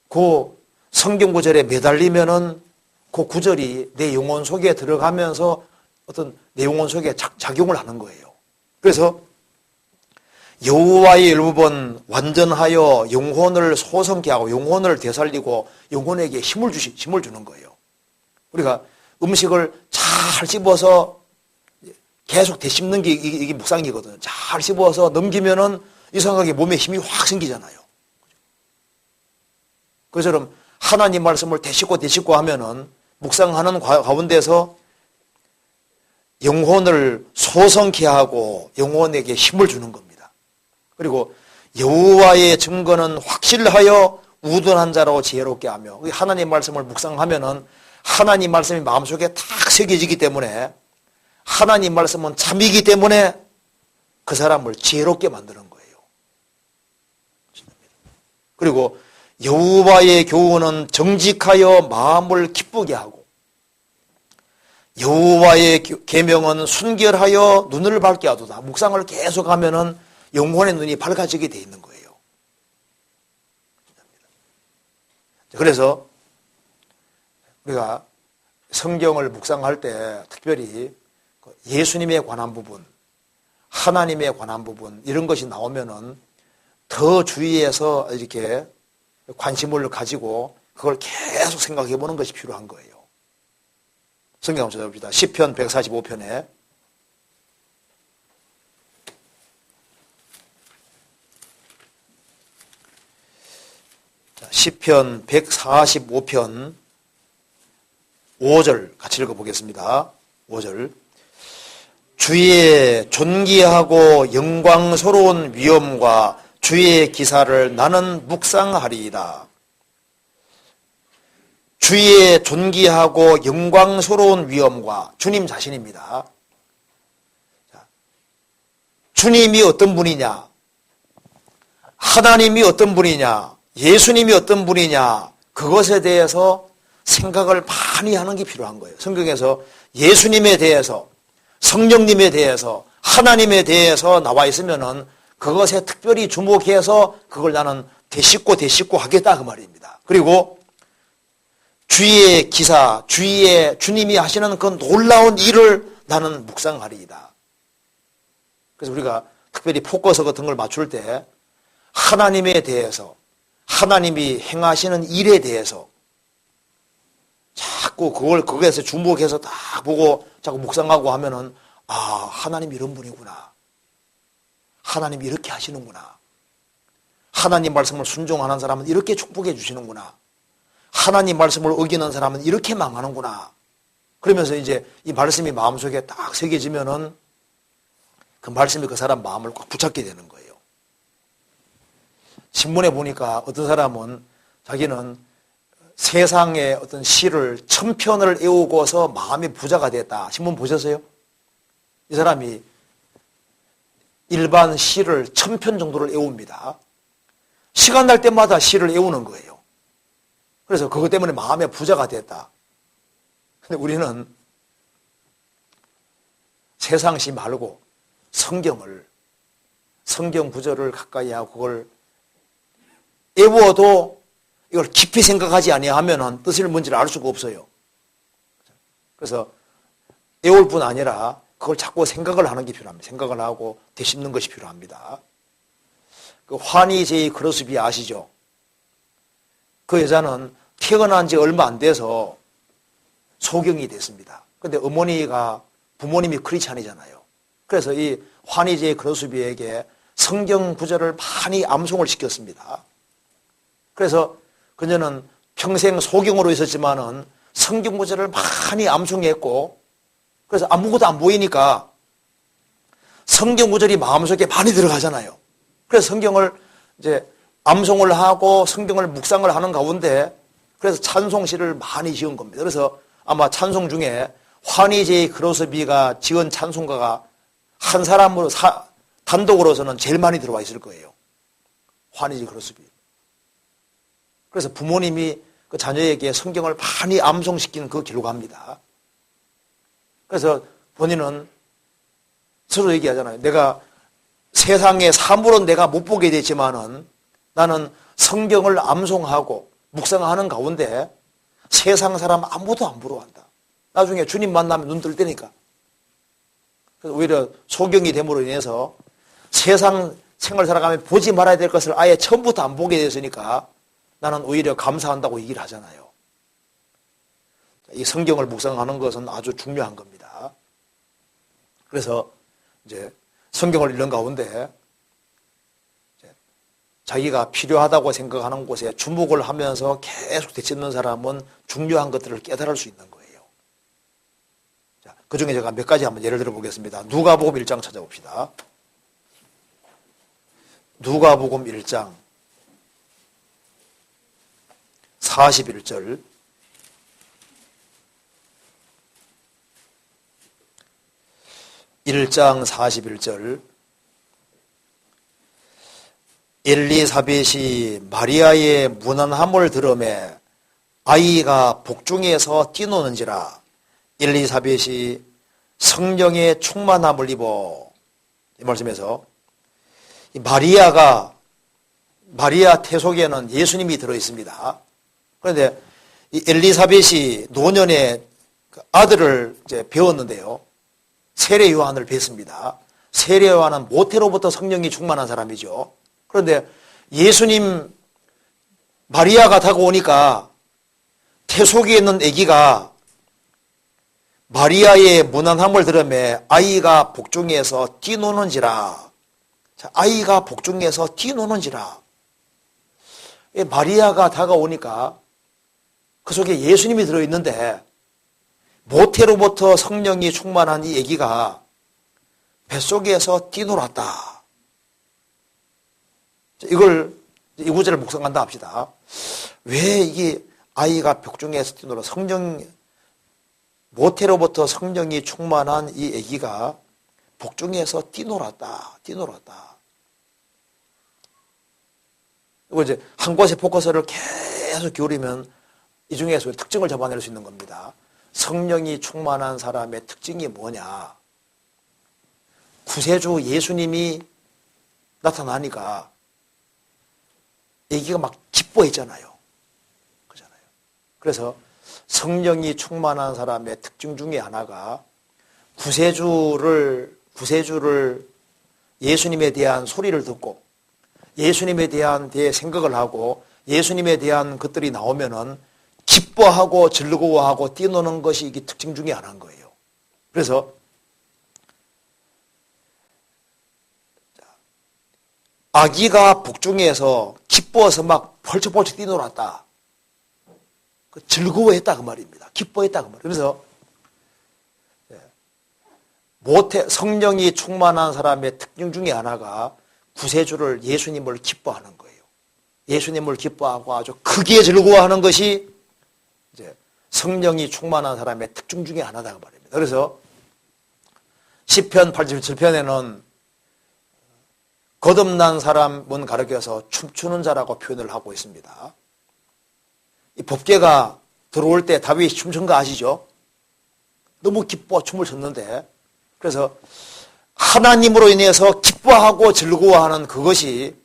그 성경 구절에 매달리면은 그 구절이 내 영혼 속에 들어가면서 어떤 내 영혼 속에 작용을 하는 거예요. 그래서 여호와의 율법은 완전하여 영혼을 소성케 하고 영혼을 되살리고 영혼에게 힘을 주는 거예요. 우리가 음식을 잘 씹어서 계속 되씹는 게 이게 묵상이거든요. 잘 씹어서 넘기면은 이상하게 몸에 힘이 확 생기잖아요. 그처럼 하나님 말씀을 되씹고 하면은 묵상하는 가운데서 영혼을 소성케 하고 영혼에게 힘을 주는 겁니다. 그리고 여호와의 증거는 확실하여 우둔한 자로 지혜롭게 하며, 하나님 말씀을 묵상하면은 하나님 말씀이 마음속에 탁 새겨지기 때문에, 하나님 말씀은 참이기 때문에 그 사람을 지혜롭게 만드는 거예요. 그리고 여호와의 교훈은 정직하여 마음을 기쁘게 하고, 여호와의 계명은 순결하여 눈을 밝게 하도다. 묵상을 계속하면은 영혼의 눈이 밝아지게 돼 있는 거예요. 그래서 우리가 성경을 묵상할 때 특별히 예수님에 관한 부분, 하나님에 관한 부분, 이런 것이 나오면은 더 주의해서 이렇게 관심을 가지고 그걸 계속 생각해 보는 것이 필요한 거예요. 성경 한번 찾아봅시다. 시편 145편에 시편 145편 5절 같이 읽어보겠습니다. 5절. 주의 존귀하고 영광스러운 위엄과 주의 기사를 나는 묵상하리이다. 주의 존귀하고 영광스러운 위엄과, 주님 자신입니다. 주님이 어떤 분이냐, 하나님이 어떤 분이냐, 예수님이 어떤 분이냐, 그것에 대해서 생각을 많이 하는 게 필요한 거예요. 성경에서 예수님에 대해서, 성령님에 대해서, 하나님에 대해서 나와 있으면은 그것에 특별히 주목해서 그걸 나는 되씹고 하겠다 그 말입니다. 그리고 주의 기사, 주님이 하시는 그 놀라운 일을 나는 묵상하리이다. 그래서 우리가 특별히 포커스 같은 걸 맞출 때 하나님에 대해서, 하나님이 행하시는 일에 대해서 자꾸 거기에서 주목해서 다 보고 자꾸 묵상하고 하면은, 아, 하나님이 이런 분이구나. 하나님이 이렇게 하시는구나. 하나님 말씀을 순종하는 사람은 이렇게 축복해 주시는구나. 하나님 말씀을 어기는 사람은 이렇게 망하는구나. 그러면서 이제 이 말씀이 마음속에 딱 새겨지면은 그 말씀이 그 사람 마음을 꽉 붙잡게 되는 거예요. 신문에 보니까 어떤 사람은 자기는 세상의 어떤 시를 1000편을 외우고서 마음이 부자가 됐다. 신문 보셨어요? 이 사람이 일반 시를 1000편 정도를 외웁니다. 시간 날 때마다 시를 외우는 거예요. 그래서 그것 때문에 마음의 부자가 됐다. 근데 우리는 세상 시 말고 성경 구절을 가까이 하고 그걸 외워도 이걸 깊이 생각하지 아니하면은 뜻을 뭔지를 알 수가 없어요. 그래서 외울 뿐 아니라 그걸 자꾸 생각을 하는 게 필요합니다. 생각을 하고 되씹는 것이 필요합니다. 그 환희 제이 크로스비 아시죠? 그 여자는 태어난 지 얼마 안 돼서 소경이 됐습니다. 근데 부모님이 크리스찬이잖아요. 그래서 이 환희 제이 크로스비에게 성경 구절을 많이 암송을 시켰습니다. 그래서 그녀는 평생 소경으로 있었지만은 성경 구절을 많이 암송했고, 그래서 아무것도 안 보이니까 성경 구절이 마음속에 많이 들어가잖아요. 그래서 성경을 이제 암송을 하고 성경을 묵상을 하는 가운데 그래서 찬송시를 많이 지은 겁니다. 그래서 아마 찬송 중에 환희 제이 크로스비가 지은 찬송가가 한 사람으로 단독으로서는 제일 많이 들어와 있을 거예요. 환희 제이 크로스비. 그래서 부모님이 그 자녀에게 성경을 많이 암송시키는 그 기록합니다. 그래서 본인은 서로 얘기하잖아요. 내가 세상의 사물은 내가 못 보게 됐지만은 나는 성경을 암송하고 묵상하는 가운데 세상 사람 아무도 안 부러워한다. 나중에 주님 만나면 눈 뜰 때니까. 그래서 오히려 소경이 됨으로 인해서 세상 생활 살아가면 보지 말아야 될 것을 아예 처음부터 안 보게 됐으니까 나는 오히려 감사한다고 얘기를 하잖아요. 이 성경을 묵상하는 것은 아주 중요한 겁니다. 그래서 이제 성경을 읽는 가운데 자기가 필요하다고 생각하는 곳에 주목을 하면서 계속 되짚는 사람은 중요한 것들을 깨달을 수 있는 거예요. 그 중에 제가 몇 가지 한번 예를 들어 보겠습니다. 누가복음 1장 찾아봅시다. 누가복음 1장 41절. (1장 41절) 엘리사벳이 마리아의 무난함을 들음에 아이가 복중에서 뛰노는지라. 엘리사벳이 성령의 충만함을 입어. 이 말씀에서 이 마리아 태속에는 예수님이 들어있습니다. 그런데 이 엘리사벳이 노년에 아들을 이제 배웠는데요. 세례 요한을 뵀습니다. 세례 요한은 모태로부터 성령이 충만한 사람이죠. 그런데 예수님 마리아가 다가오니까 태속에 있는 아기가 마리아의 무난함을 들으며 아이가 복중에서 뛰노는지라. 자, 아이가 복중에서 뛰노는지라. 마리아가 다가오니까 그 속에 예수님이 들어있는데 모태로부터 성령이 충만한 이 아기가 뱃속에서 뛰놀았다. 이 구절을 묵상한다 합시다. 왜 이게 아이가 복중에서 뛰놀아 모태로부터 성령이 충만한 이 아기가 복중에서 뛰놀았다. 이거 이제 한 곳에 포커스를 계속 기울이면 이 중에서 특징을 잡아낼 수 있는 겁니다. 성령이 충만한 사람의 특징이 뭐냐? 구세주 예수님이 나타나니까 아기가 막 기뻐했잖아요. 그잖아요. 그래서 성령이 충만한 사람의 특징 중에 하나가 구세주를 예수님에 대한 소리를 듣고 예수님에 대한 생각을 하고 예수님에 대한 것들이 나오면은 기뻐하고 즐거워하고 뛰노는 것이 이게 특징 중에 하나인 거예요. 그래서 아기가 복중에서 기뻐서 막 펄쩍펄쩍 뛰놀았다. 즐거워했다 그 말입니다. 기뻐했다 그 말이에요. 그래서 성령이 충만한 사람의 특징 중에 하나가 구세주를 예수님을 기뻐하는 거예요. 예수님을 기뻐하고 아주 크게 즐거워하는 것이 이제 성령이 충만한 사람의 특징 중에 하나다 그 말입니다. 그래서 시편 87편에는 거듭난 사람은 가르쳐서 춤추는 자라고 표현을 하고 있습니다. 이 법궤가 들어올 때 다윗이 춤춘 거 아시죠? 너무 기뻐 춤을 췄는데 그래서 하나님으로 인해서 기뻐하고 즐거워하는 그것이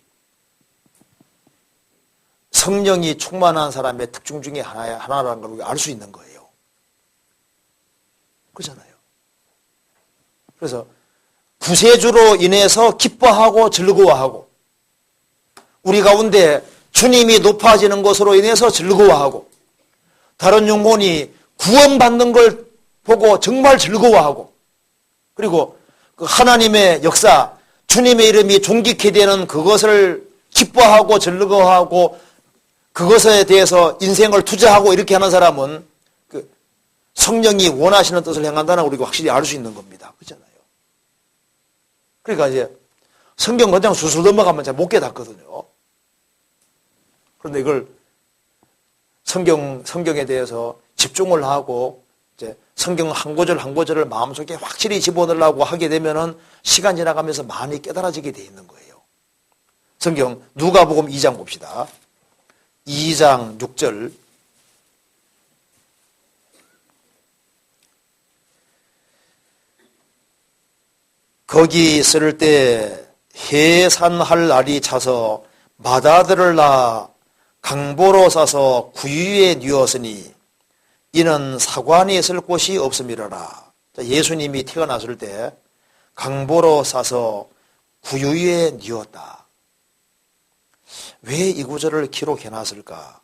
성령이 충만한 사람의 특징 중에 하나라는 걸 알 수 있는 거예요. 그렇잖아요. 그래서 구세주로 인해서 기뻐하고 즐거워하고 우리 가운데 주님이 높아지는 것으로 인해서 즐거워하고 다른 영혼이 구원받는 걸 보고 정말 즐거워하고 그리고 그 하나님의 역사, 주님의 이름이 존귀케 되는 그것을 기뻐하고 즐거워하고 그것에 대해서 인생을 투자하고 이렇게 하는 사람은 그 성령이 원하시는 뜻을 행한다는 걸 우리가 확실히 알 수 있는 겁니다. 그렇잖아요. 그러니까 이제 성경 그냥 술술 넘어가면 잘 못 깨닫거든요. 그런데 이걸 성경에 대해서 집중을 하고 이제 성경 한 구절 한 구절을 마음속에 확실히 집어넣으려고 하게 되면은 시간 지나가면서 많이 깨달아지게 돼 있는 거예요. 성경 누가복음 2장 봅시다. 2장 6절. 거기 있을 때 해산할 날이 차서 맏아들을 낳아 강보로 싸서 구유에 뉘었으니 이는 사관이 있을 곳이 없음이라라. 예수님이 태어났을 때 강보로 싸서 구유에 뉘었다. 왜 이 구절을 기록해놨을까?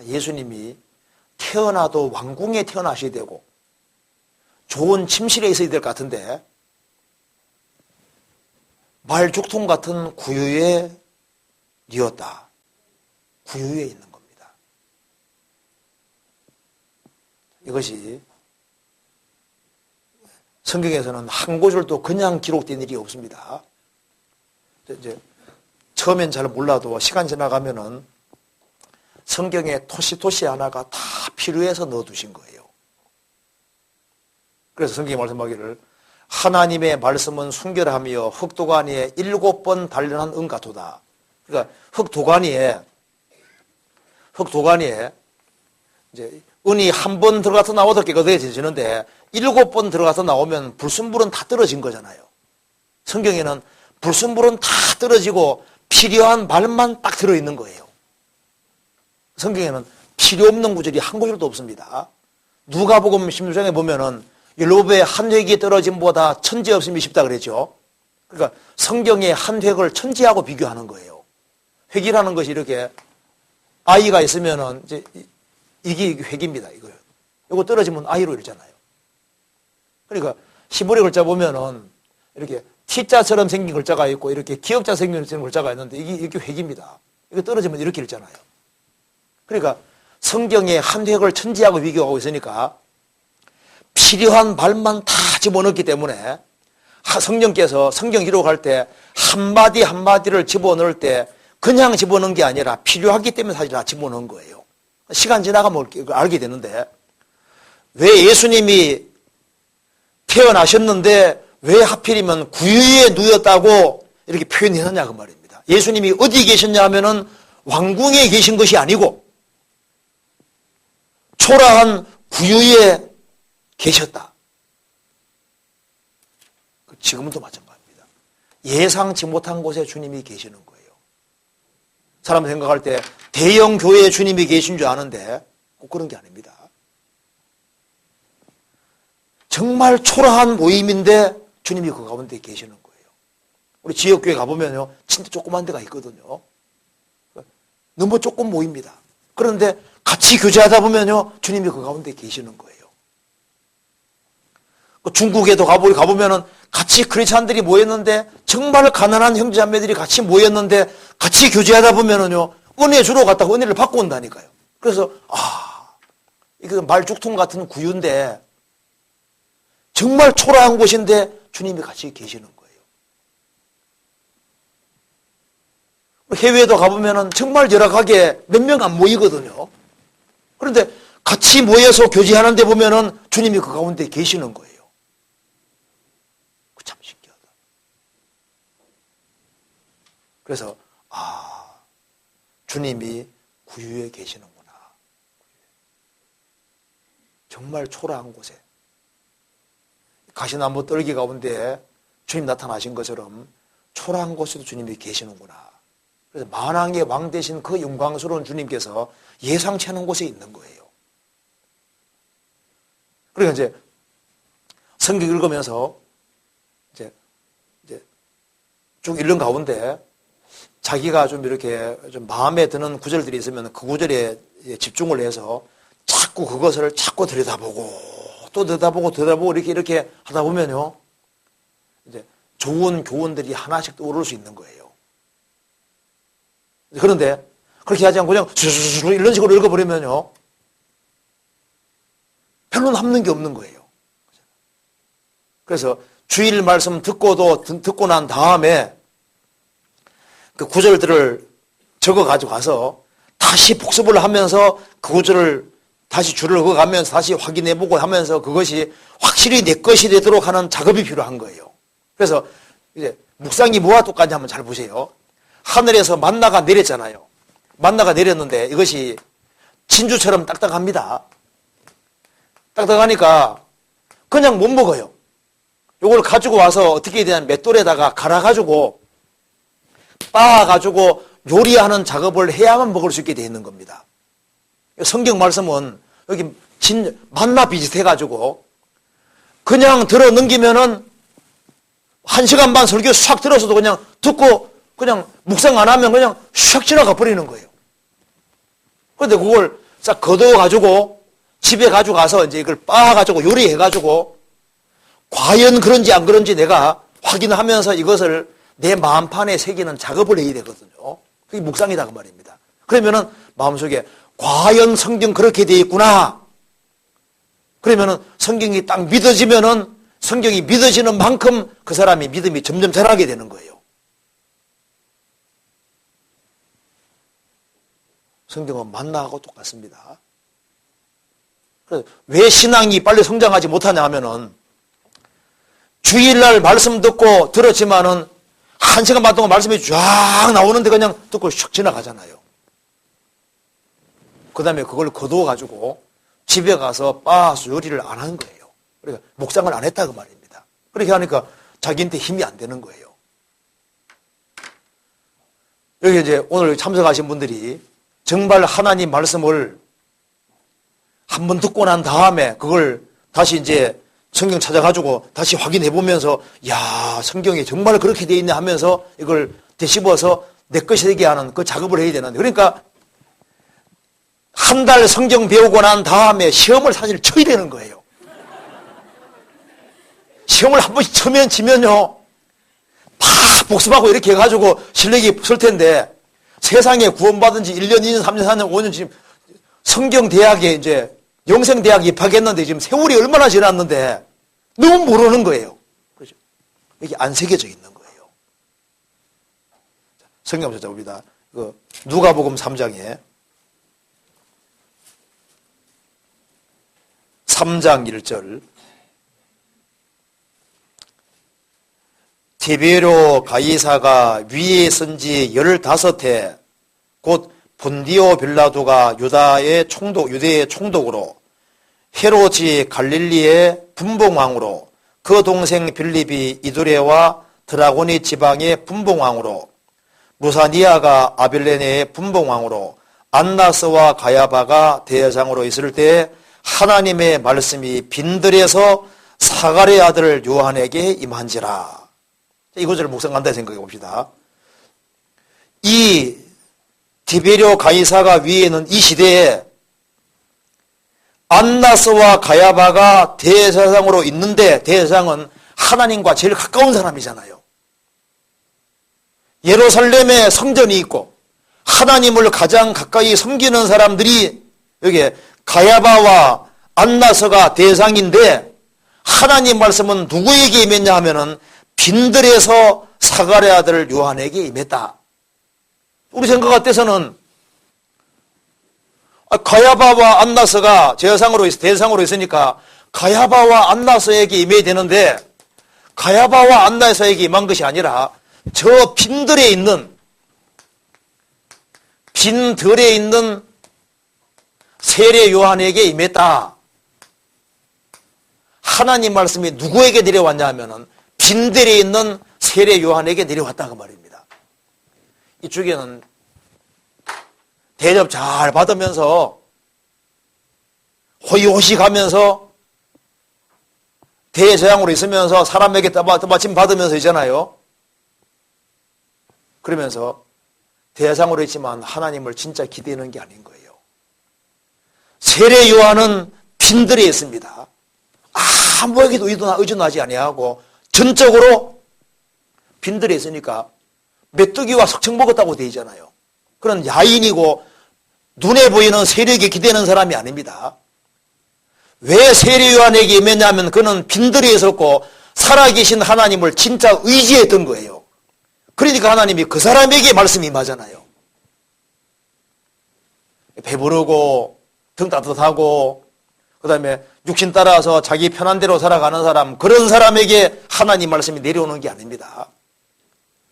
예수님이 태어나도 왕궁에 태어나셔야 되고 좋은 침실에 있어야 될 것 같은데 말죽통 같은 구유에 뉘었다. 구유에 있는 겁니다. 이것이 성경에서는 한 구절도 그냥 기록된 일이 없습니다. 이제 처음엔 잘 몰라도 시간 지나가면은 성경에 토시 하나가 다 필요해서 넣어두신 거예요. 그래서 성경이 말씀하기를 하나님의 말씀은 순결하며 흙도가니에 7번 단련한 은 같도다. 그러니까 흙도가니에 이제 은이 한 번 들어가서 나와도 깨끗해지는데 7번 들어가서 나오면 불순물은 다 떨어진 거잖아요. 성경에는 불순물은 다 떨어지고 필요한 말만 딱 들어있는 거예요. 성경에는 필요 없는 구절이 한 구절도 없습니다. 누가복음 16장에 보면은 율법의 한 획이 떨어짐보다 천재 없음이 쉽다 그랬죠. 그러니까 성경의 한 획을 천재하고 비교하는 거예요. 획이라는 것이 이렇게 아이가 있으면은 이제 이게 획입니다. 이거요. 이거 떨어지면 아이로 이러잖아요. 그러니까 히브리 글자 보면은 이렇게 T자처럼 생긴 글자가 있고 이렇게 기역자 생긴 글자가 있는데 이게 획입니다. 이거 떨어지면 이렇게 읽잖아요. 그러니까 성경의 한 획을 천지하고 비교하고 있으니까 필요한 말만 다 집어넣기 때문에 성령께서 성경 기록할 때 한마디 한마디를 집어넣을 때 그냥 집어넣은 게 아니라 필요하기 때문에 사실 다 집어넣은 거예요. 시간 지나가면 알게 되는데 왜 예수님이 태어나셨는데 왜 하필이면 구유에 누였다고 이렇게 표현했느냐 그 말입니다. 예수님이 어디 계셨냐 하면은 왕궁에 계신 것이 아니고 초라한 구유에 계셨다. 지금은 또 마찬가지입니다. 예상치 못한 곳에 주님이 계시는 거예요. 사람 생각할 때 대형 교회에 주님이 계신 줄 아는데 꼭 그런 게 아닙니다. 정말 초라한 모임인데 주님이 그 가운데 계시는 거예요. 우리 지역교회 가보면요, 진짜 조그만 데가 있거든요. 너무 조금 모입니다. 그런데 같이 교제하다 보면요, 주님이 그 가운데 계시는 거예요. 중국에도 가보면은 같이 크리스찬들이 모였는데 정말 가난한 형제자매들이 같이 모였는데 같이 교제하다 보면은요, 은혜 주러 갔다가 은혜를 받고 온다니까요. 그래서 이거 말죽통 같은 구유인데 정말 초라한 곳인데 주님이 같이 계시는 거예요. 해외에도 가보면은 정말 열악하게 몇 명 안 모이거든요. 그런데 같이 모여서 교제하는 데 보면은 주님이 그 가운데 계시는 거예요. 참 신기하다. 그래서 주님이 구유에 계시는구나. 정말 초라한 곳에 가시나무 떨기 가운데 주님 나타나신 것처럼 초라한 곳에도 주님이 계시는구나. 그래서 만왕의 왕 되신 그 영광스러운 주님께서 예상치 않은 곳에 있는 거예요. 그러니까 이제 성경 읽으면서 이제 쭉 읽는 가운데 자기가 좀 이렇게 좀 마음에 드는 구절들이 있으면 그 구절에 집중을 해서 자꾸 그것을 자꾸 들여다보고 또 들여다보고 이렇게 하다 보면요, 이제 좋은 교훈들이 하나씩 떠오를 수 있는 거예요. 그런데 그렇게 하지 않고 그냥 수수수 이런 식으로 읽어버리면요, 별로 남는 게 없는 거예요. 그래서 주일 말씀 듣고 난 다음에 그 구절들을 적어가지고 가서 다시 복습을 하면서 그 구절을 다시 줄을 그어가면서 다시 확인해보고 하면서 그것이 확실히 내 것이 되도록 하는 작업이 필요한 거예요. 그래서 이제 묵상이 뭐와 똑같냐 한번 잘 보세요. 하늘에서 만나가 내렸잖아요. 만나가 내렸는데 이것이 진주처럼 딱딱합니다. 딱딱하니까 그냥 못 먹어요. 이걸 가지고 와서 어떻게 해야 되냐면 맷돌에다가 갈아가지고 빻아가지고 요리하는 작업을 해야만 먹을 수 있게 되어 있는 겁니다. 성경 말씀은 여기 만나 비슷해가지고 그냥 들어 넘기면은 1시간 반 설교 싹 들어서도 그냥 듣고 그냥 묵상 안 하면 그냥 샥 지나가 버리는 거예요. 그런데 그걸 싹 걷어가지고 집에 가지고 가서 이제 이걸 빻아가지고 요리해가지고 과연 그런지 안 그런지 내가 확인하면서 이것을 내 마음판에 새기는 작업을 해야 되거든요. 그게 묵상이다 그 말입니다. 그러면은 마음속에 과연 성경 그렇게 되어 있구나. 그러면은 성경이 딱 믿어지면은 성경이 믿어지는 만큼 그 사람이 믿음이 점점 자라게 되는 거예요. 성경은 만나하고 똑같습니다. 그래서 왜 신앙이 빨리 성장하지 못하냐 하면은 주일날 말씀 듣고 들었지만은 1시간 반 동안 말씀이 쫙 나오는데 그냥 듣고 슉 지나가잖아요. 그 다음에 그걸 거두어가지고 집에 가서 빠스 요리를 안 하는 거예요. 그러니까 묵상을 안 했다 그 말입니다. 그렇게 하니까 자기한테 힘이 안 되는 거예요. 여기 이제 오늘 참석하신 분들이 정말 하나님 말씀을 한번 듣고 난 다음에 그걸 다시 이제 성경 찾아가지고 다시 확인해 보면서 야, 성경이 정말 그렇게 돼 있네 하면서 이걸 되씹어서 내 것이 되게 하는 그 작업을 해야 되는데, 그러니까 한 달 성경 배우고 난 다음에 시험을 사실 쳐야 되는 거예요. 시험을 한 번씩 치면요 다 복습하고 이렇게 해가지고 실력이 쓸 텐데, 세상에 구원받은 지 1년, 2년, 3년, 4년, 5년 지금 성경대학에 이제 영생대학 입학했는데 지금 세월이 얼마나 지났는데 너무 모르는 거예요. 그렇죠? 이게 안 새겨져 있는 거예요. 성경 한번 찾아봅니다. 누가복음 3장에 3장 1절 티베리오 가이사가 위에 선지 15해 곧 본디오 빌라도가 유대의 총독으로 헤롯이 갈릴리의 분봉왕으로 그 동생 빌립이 이두레와 드라고니 지방의 분봉왕으로 루사니아가 아빌레네의 분봉왕으로 안나스와 가야바가 대장으로 있을 때 하나님의 말씀이 빈들에서 사가랴의 아들 요한에게 임한지라. 이 구절을 묵상한다 생각해 봅시다. 이 디베리오 가이사가 위에는 이 시대에 안나스와 가야바가 대제사장으로 있는데, 대제사장은 하나님과 제일 가까운 사람이잖아요. 예루살렘에 성전이 있고 하나님을 가장 가까이 섬기는 사람들이 여기 가야바와 안나스가 대상인데, 하나님 말씀은 누구에게 임했냐 하면은 빈들에서 사가랴의 아들 요한에게 임했다. 우리 생각 같아서는 가야바와 안나스가 대상으로 있으니까 가야바와 안나스에게 임해야 되는데, 가야바와 안나스에게 임한 것이 아니라 저 빈들에 있는 세례 요한에게 임했다. 하나님 말씀이 누구에게 내려왔냐 하면은 빈들에 있는 세례 요한에게 내려왔다 그 말입니다. 이쪽에는 대접 잘 받으면서 호의호식 하면서 대제사장으로 있으면서 사람에게 떠받침 받으면서 있잖아요. 그러면서 대제사장으로 있지만 하나님을 진짜 기대는 게 아닌 거예요. 세례 요한은 빈들에 있습니다. 아무에게도 의존하지 아니하고 전적으로 빈들에 있으니까 메뚜기와 석청 먹었다고 되어 있잖아요. 그런 야인이고 눈에 보이는 세력에 기대는 사람이 아닙니다. 왜 세례 요한에게 임했냐면 그는 빈들에 있었고 살아계신 하나님을 진짜 의지했던 거예요. 그러니까 하나님이 그 사람에게 말씀이 임하잖아요. 배부르고 등 따뜻하고 그 다음에 육신 따라서 자기 편한 대로 살아가는 사람, 그런 사람에게 하나님 말씀이 내려오는 게 아닙니다.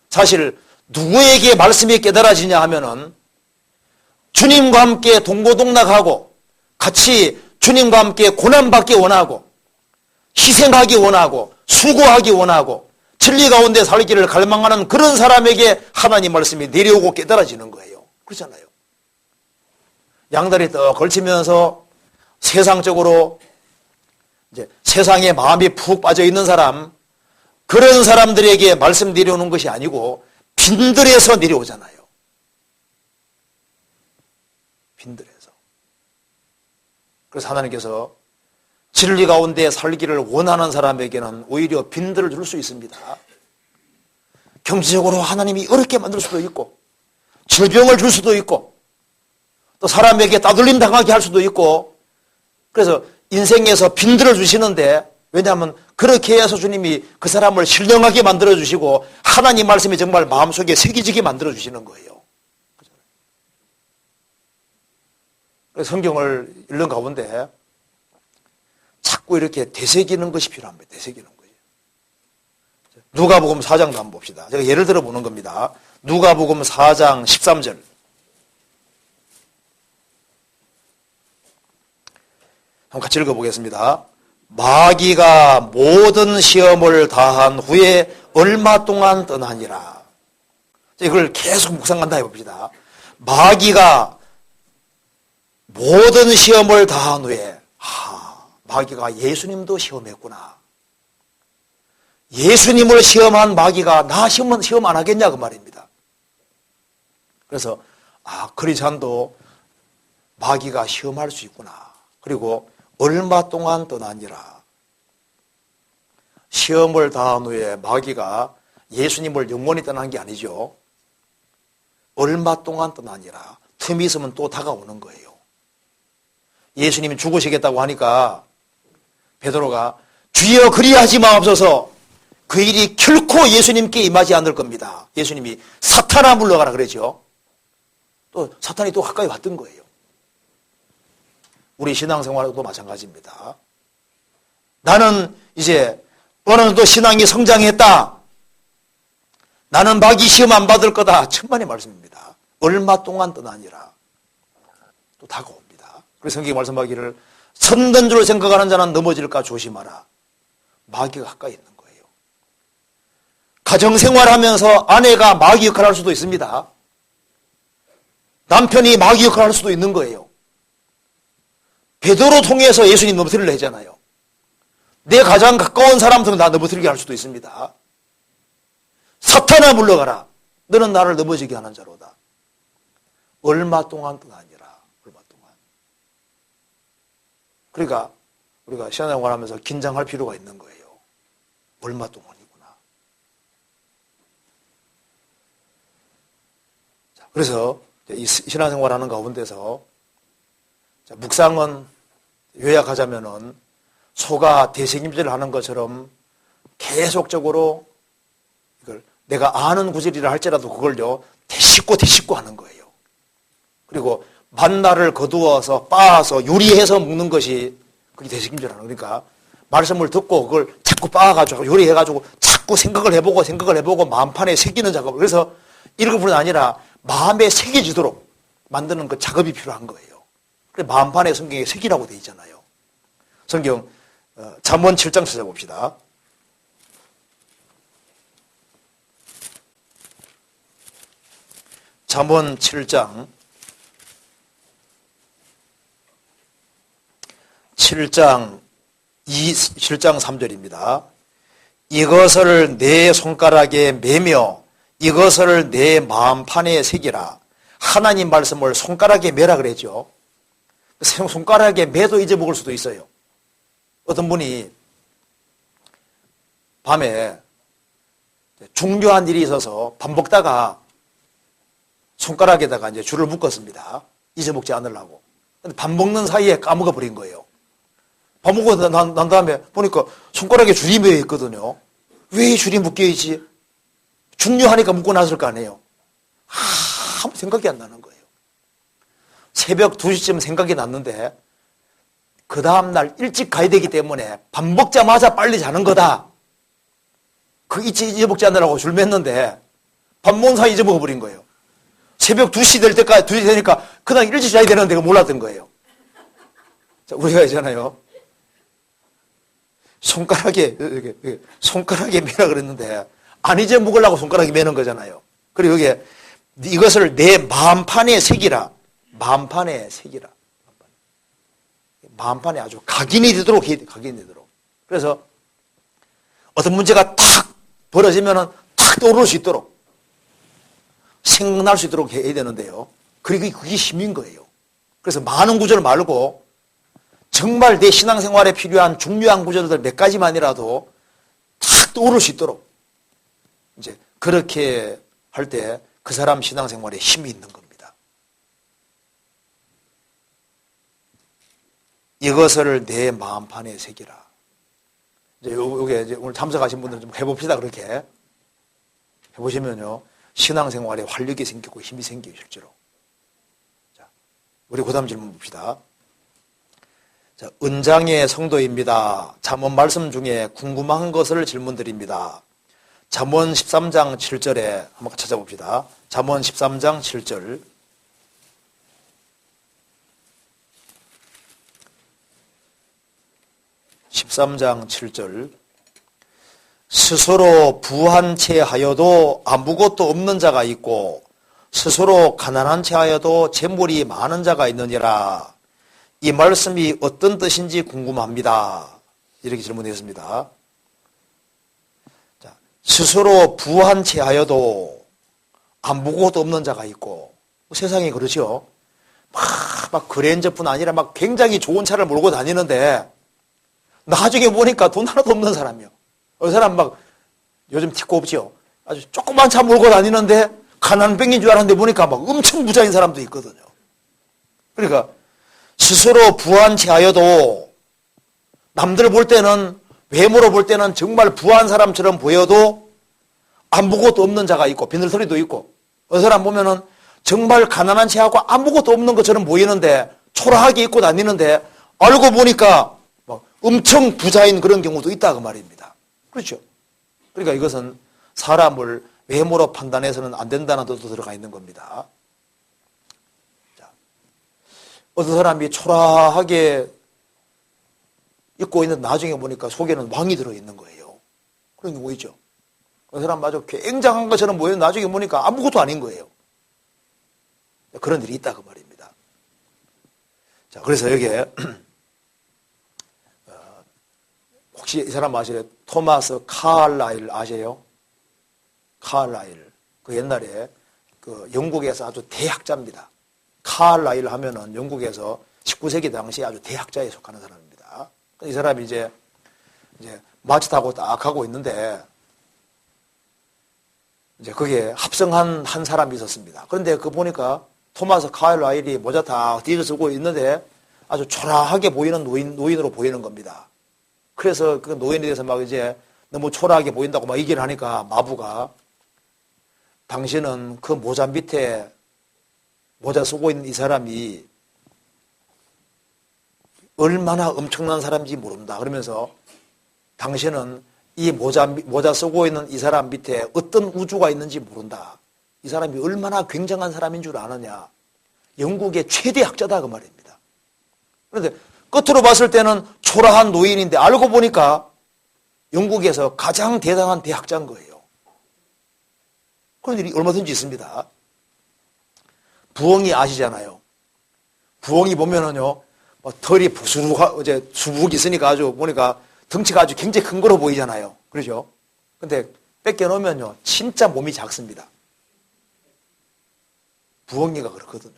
사실 누구에게 말씀이 깨달아지냐 하면은 주님과 함께 동고동락하고 같이 주님과 함께 고난받기 원하고 희생하기 원하고 수고하기 원하고 진리 가운데 살기를 갈망하는 그런 사람에게 하나님 말씀이 내려오고 깨달아지는 거예요. 그렇잖아요. 양다리 떡 걸치면서 세상적으로 이제 세상에 마음이 푹 빠져 있는 사람, 그런 사람들에게 말씀 내려오는 것이 아니고 빈들에서 내려오잖아요. 빈들에서. 그래서 하나님께서 진리 가운데 살기를 원하는 사람에게는 오히려 빈들을 줄 수 있습니다. 경제적으로 하나님이 어렵게 만들 수도 있고 질병을 줄 수도 있고 또 사람에게 따돌림 당하게 할 수도 있고, 그래서 인생에서 빈들을 주시는데, 왜냐하면 그렇게 해서 주님이 그 사람을 신령하게 만들어주시고 하나님 말씀이 정말 마음속에 새겨지게 만들어주시는 거예요. 그래서 성경을 읽는 가운데 자꾸 이렇게 되새기는 것이 필요합니다. 되새기는 거예요. 누가복음 4장도 한번 봅시다. 제가 예를 들어 보는 겁니다. 누가복음 4장 13절. 한번 같이 읽어보겠습니다. 마귀가 모든 시험을 다한 후에 얼마 동안 떠나니라. 이걸 계속 묵상한다 해봅시다. 마귀가 모든 시험을 다한 후에, 마귀가 예수님도 시험했구나. 예수님을 시험한 마귀가 나 시험 안 하겠냐 그 말입니다. 그래서 크리스찬도 마귀가 시험할 수 있구나. 그리고 얼마 동안 떠나니라. 시험을 다한 후에 마귀가 예수님을 영원히 떠난 게 아니죠. 얼마 동안 떠나니라. 틈이 있으면 또 다가오는 거예요. 예수님이 죽으시겠다고 하니까 베드로가 주여 그리하지 마옵소서. 그 일이 결코 예수님께 임하지 않을 겁니다. 예수님이 사탄아 물러가라 그랬죠. 또 사탄이 또 가까이 왔던 거예요. 우리 신앙생활도 마찬가지입니다. 나는 이제 어느 정도 신앙이 성장했다. 나는 마귀 시험 안 받을 거다. 천만의 말씀입니다. 얼마 동안 떠나니라. 또 다가옵니다. 그래서 성경이 말씀하기를 선된 줄 생각하는 자는 넘어질까 조심하라. 마귀가 가까이 있는 거예요. 가정생활하면서 아내가 마귀 역할을 할 수도 있습니다. 남편이 마귀 역할을 할 수도 있는 거예요. 베드로 통해서 예수님 넘어뜨리려 했잖아요. 내 가장 가까운 사람들 나 넘어뜨리게 할 수도 있습니다. 사탄아 물러가라. 너는 나를 넘어지게 하는 자로다. 얼마 동안 떠나니라. 얼마 동안. 그러니까 우리가 신앙생활하면서 긴장할 필요가 있는 거예요. 얼마 동안이구나. 자, 그래서 이 신앙생활하는 가운데서 묵상은 요약하자면은 소가 대책임질을 하는 것처럼 계속적으로 이걸 내가 아는 구절이라 할지라도 그걸요 되씹고 하는 거예요. 그리고 만나를 거두어서 빻아서 요리해서 먹는 것이 그게 대책임질하는 거예요. 그러니까 말씀을 듣고 그걸 자꾸 빻아가지고 요리해가지고 자꾸 생각을 해보고 마음판에 새기는 작업. 그래서 읽어뿐 아니라 마음에 새겨지도록 만드는 그 작업이 필요한 거예요. 그래 마음판에 성경에 새기라고 되어 있잖아요. 성경 잠언 7장 찾아봅시다. 잠언 7장 3절입니다. 이것을 내 손가락에 매며 이것을 내 마음판에 새기라. 하나님 말씀을 손가락에 매라 그랬죠. 손가락에 매도 잊어먹을 수도 있어요. 어떤 분이 밤에 중요한 일이 있어서 밥 먹다가 손가락에다가 이제 줄을 묶었습니다. 잊어먹지 않으려고. 근데 밥 먹는 사이에 까먹어 버린 거예요. 밥 먹고 난 다음에 보니까 손가락에 줄이 매여 있거든요. 왜 이 줄이 묶여 있지? 중요하니까 묶고 났을 거 아니에요. 아무 생각이 안 나는 거예요. 새벽 2시쯤 생각이 났는데 그 다음날 일찍 가야 되기 때문에 밥 먹자마자 빨리 자는 거다. 그 잊어먹지 않으라고 줄 맸는데 밥 먹는 사이 잊어먹어버린 거예요. 새벽 2시 될 때까지 2시 되니까 그날 일찍 자야 되는데 몰랐던 거예요. 자, 우리가 있잖아요. 손가락에 매라 그랬는데 안 잊어먹으려고 손가락에 매는 거잖아요. 그리고 여기에 이것을 내 마음판에 새기라. 마음판에 새기라. 마음판에 아주 각인이 되도록 해야 돼. 각인이 되도록. 그래서 어떤 문제가 탁 벌어지면은 탁 떠오를 수 있도록 생각날 수 있도록 해야 되는데요. 그리고 그게 힘인 거예요. 그래서 많은 구절 말고 정말 내 신앙생활에 필요한 중요한 구절들 몇 가지만이라도 탁 떠오를 수 있도록 이제 그렇게 할 때 그 사람 신앙생활에 힘이 있는 겁니다. 이것을 내 마음판에 새기라. 이제 요게 이제 오늘 참석하신 분들 좀 해봅시다. 그렇게 해보시면요, 신앙생활에 활력이 생기고 힘이 생겨요, 실제로. 자, 우리 그다음 질문 봅시다. 자, 은장의 성도입니다. 잠언 말씀 중에 궁금한 것을 질문드립니다. 잠언 13장 7절에 한번 찾아봅시다. 잠언 13장 7절. (13장 7절) 스스로 부한 채 하여도 아무것도 없는 자가 있고 스스로 가난한 채 하여도 재물이 많은 자가 있느니라. 이 말씀이 어떤 뜻인지 궁금합니다. 이렇게 질문했습니다. 자, 스스로 부한 채 하여도 아무것도 없는 자가 있고, 세상이 그렇죠. 막 그랜저뿐 아니라 막 굉장히 좋은 차를 몰고 다니는데 나중에 보니까 돈 하나도 없는 사람이요. 그 사람 막 요즘 티코 없죠. 아주 조그만 차 몰고 다니는데 가난뱅이인 줄 알았는데 보니까 막 엄청 부자인 사람도 있거든요. 그러니까 스스로 부한 채 하여도 남들 볼 때는, 외모로 볼 때는 정말 부한 사람처럼 보여도 아무것도 없는 자가 있고 비늘털이도 있고, 어느 사람 보면은 정말 가난한 채 하고 아무것도 없는 것처럼 보이는데 초라하게 입고 다니는데 알고 보니까 막 엄청 부자인 그런 경우도 있다 그 말입니다. 그렇죠? 그러니까 이것은 사람을 외모로 판단해서는 안 된다는 뜻도 들어가 있는 겁니다. 어떤 사람이 초라하게 입고 있는 나중에 보니까 속에는 왕이 들어있는 거예요. 그런 경우 있죠. 그 사람 마저 굉장한 것처럼 보이는 나중에 보니까 아무것도 아닌 거예요. 그런 일이 있다 그 말입니다. 자, 그래서 여기에 혹시 이 사람 아시나요? 토마스 카를라일 아세요? 카를라일. 그 옛날에 그 영국에서 아주 대학자입니다. 카를라일 하면은 영국에서 19세기 당시 아주 대학자에 속하는 사람입니다. 이 사람이 이제 마치 타고 딱 가고 있는데 이제 거기에 합성한 한 사람이 있었습니다. 그런데 그 보니까 토마스 카를라일이 모자 다 뒤를 쓰고 있는데 아주 초라하게 보이는 노인으로 보이는 겁니다. 그래서 그 노인에 대해서 막 이제 너무 초라하게 보인다고 막 얘기를 하니까 마부가, 당신은 그 모자 밑에 모자 쓰고 있는 이 사람이 얼마나 엄청난 사람인지 모른다. 그러면서 당신은 이 모자 쓰고 있는 이 사람 밑에 어떤 우주가 있는지 모른다. 이 사람이 얼마나 굉장한 사람인 줄 아느냐. 영국의 최대 학자다 그 말입니다. 그런데 끝으로 봤을 때는 초라한 노인인데 알고 보니까 영국에서 가장 대단한 대학자인 거예요. 그런 일이 얼마든지 있습니다. 부엉이 아시잖아요. 부엉이 보면은요, 털이 수북 있으니까 아주 보니까 덩치가 아주 굉장히 큰 거로 보이잖아요. 그렇죠? 근데 뺏겨놓으면요, 진짜 몸이 작습니다. 부엉이가 그렇거든요.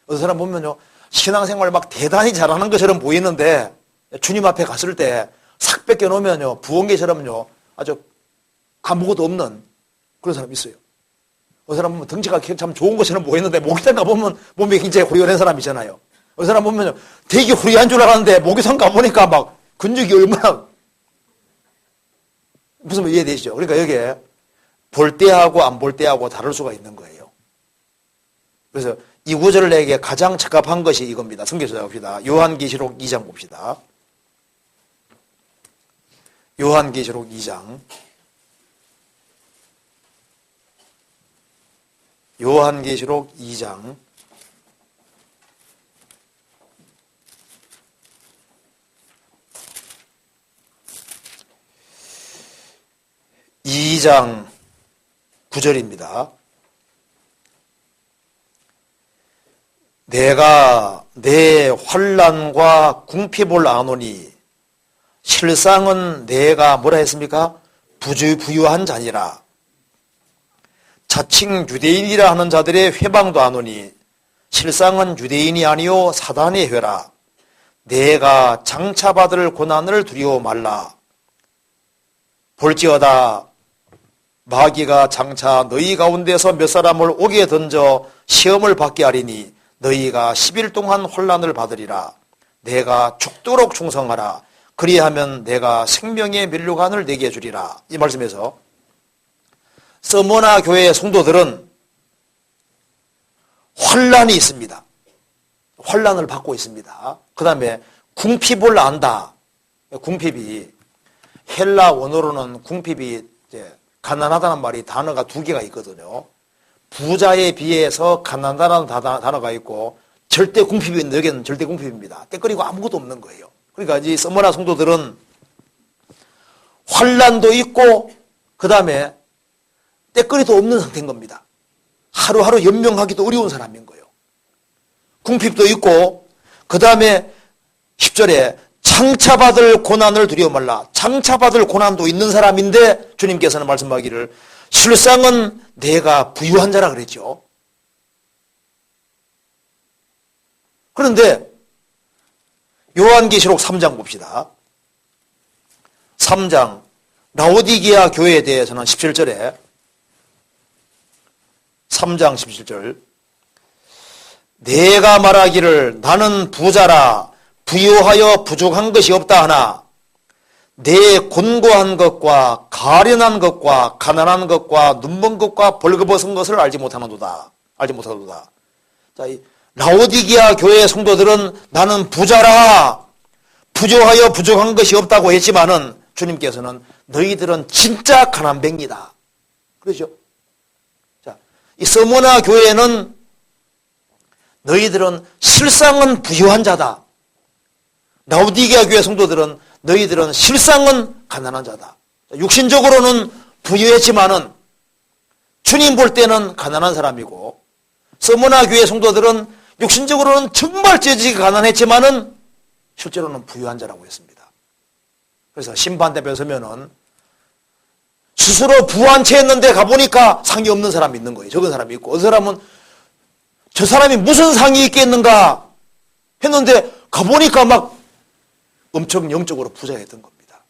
어떤 사람 보면요, 신앙생활 막 대단히 잘하는 것처럼 보이는데 주님 앞에 갔을 때 싹 뺏겨놓으면요, 부엉이처럼요, 아주 아무것도 없는 그런 사람이 있어요. 어떤 사람 보면 덩치가 참 좋은 것처럼 보이는데 목욕탕 가보면 몸이 굉장히 후리한 사람 있잖아요. 어떤 사람 보면 되게 후리한 줄 알았는데 목욕탕 가보니까 막 근육이 얼마나, 무슨 말 이해되시죠? 그러니까 여기에 볼 때하고 안 볼 때하고 다를 수가 있는 거예요. 그래서 이 구절을 내게 가장 적합한 것이 이겁니다. 성경 찾아봅시다. 요한계시록 2장 봅시다. 요한계시록 2장. 요한계시록 2장. (2장) 9절입니다. 내가 내 환난과 궁핍을 아노니 실상은 내가 뭐라 했습니까? 부유한 자니라. 자칭 유대인이라 하는 자들의 회방도 아노니 실상은 유대인이 아니요 사단의 회라. 내가 장차받을 고난을 두려워 말라. 볼지어다 마귀가 장차 너희 가운데서 몇 사람을 옥에 던져 시험을 받게 하리니 너희가 10일 동안 혼란을 받으리라. 내가 죽도록 충성하라. 그리하면 내가 생명의 면류관을 내게 주리라. 이 말씀에서 서머나 교회의 성도들은 환란이 있습니다. 환란을 받고 있습니다. 그 다음에 궁핍을 안다. 궁핍이 헬라 원어로는 궁핍이 이제 가난하다는 말이 단어가 두 개가 있거든요. 부자에 비해서 가난하다는 단어가 있고 절대 궁핍이 있는 여기는 절대 궁핍입니다. 때거리고 아무것도 없는 거예요. 그러니까 이 서머나 성도들은 환란도 있고 그 다음에 때거리도 없는 상태인 겁니다. 하루하루 연명하기도 어려운 사람인 거예요. 궁핍도 있고 그 다음에 10절에 장차받을 고난을 두려워 말라. 장차받을 고난도 있는 사람인데 주님께서는 말씀하기를 실상은 내가 부유한 자라 그랬죠. 그런데 요한계시록 3장 봅시다. 3장 라오디게아 교회에 대해서는 17절에 3장 17절 내가 말하기를 나는 부자라 부유하여 부족한 것이 없다 하나 내 곤고한 것과 가련한 것과 가난한 것과 눈먼 것과 벌거벗은 것을 알지 못하노도다. 자, 이 라오디게아 교회의 성도들은 나는 부자라 부유하여 부족한 것이 없다고 했지만은 주님께서는 너희들은 진짜 가난뱅이다. 그러죠? 자, 이 서머나 교회는 너희들은 실상은 부유한 자다. 라오디게아 교회 성도들은 너희들은 실상은 가난한 자다. 육신적으로는 부유했지만은 주님 볼 때는 가난한 사람이고 서머나 교회 성도들은 육신적으로는 정말 째지게 가난했지만은 실제로는 부유한 자라고 했습니다. 그래서 심판대 앞에 서면은 스스로 부한 채 했는데 가보니까 상이 없는 사람이 있는 거예요. 적은 사람이 있고 어떤 사람은 저 사람이 무슨 상이 있겠는가 했는데 가보니까 막 엄청 영적으로 부자였던 겁니다.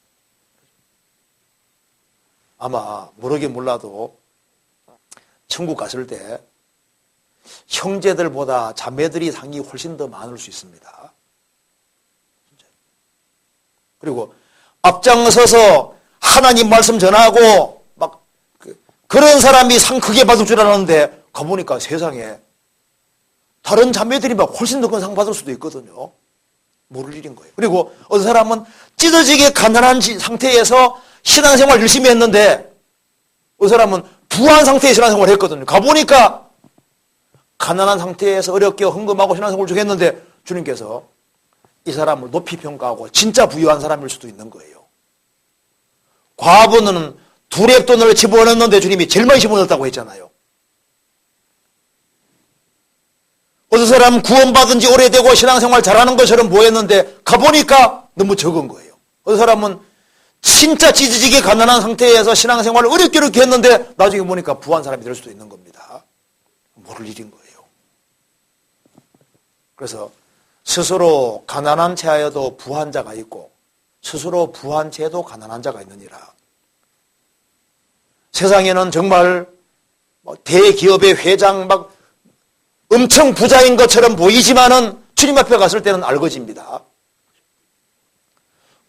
아마 모르긴 몰라도 천국 갔을 때 형제들보다 자매들이 상이 훨씬 더 많을 수 있습니다. 그리고 앞장서서 하나님 말씀 전하고 막 그런 사람이 상 크게 받을 줄 알았는데 가보니까 세상에 다른 자매들이 막 훨씬 더 큰 상 받을 수도 있거든요. 모를 일인 거예요. 그리고 어떤 사람은 찢어지게 가난한 상태에서 신앙생활 열심히 했는데 어떤 사람은 부한 상태에서 신앙생활을 했거든요. 가보니까 가난한 상태에서 어렵게 헌금하고 신앙생활을 쭉 했는데 주님께서 이 사람을 높이 평가하고 진짜 부유한 사람일 수도 있는 거예요. 과부는 두랩돈을 집어넣었는데 주님이 제일 많이 집어넣었다고 했잖아요. 어떤 사람은 구원받은 지 오래되고 신앙생활 잘하는 것처럼 보였는데 가보니까 너무 적은 거예요. 어떤 사람은 진짜 찢어지게 가난한 상태에서 신앙생활을 어렵게 했는데 나중에 보니까 부한 사람이 될 수도 있는 겁니다. 모를 일인 거예요. 그래서 스스로 가난한 채하여도 부한 자가 있고 스스로 부한 채도 가난한 자가 있느니라. 세상에는 정말 대기업의 회장 막 엄청 부자인 것처럼 보이지만은 주님 앞에 갔을 때는 알거지입니다.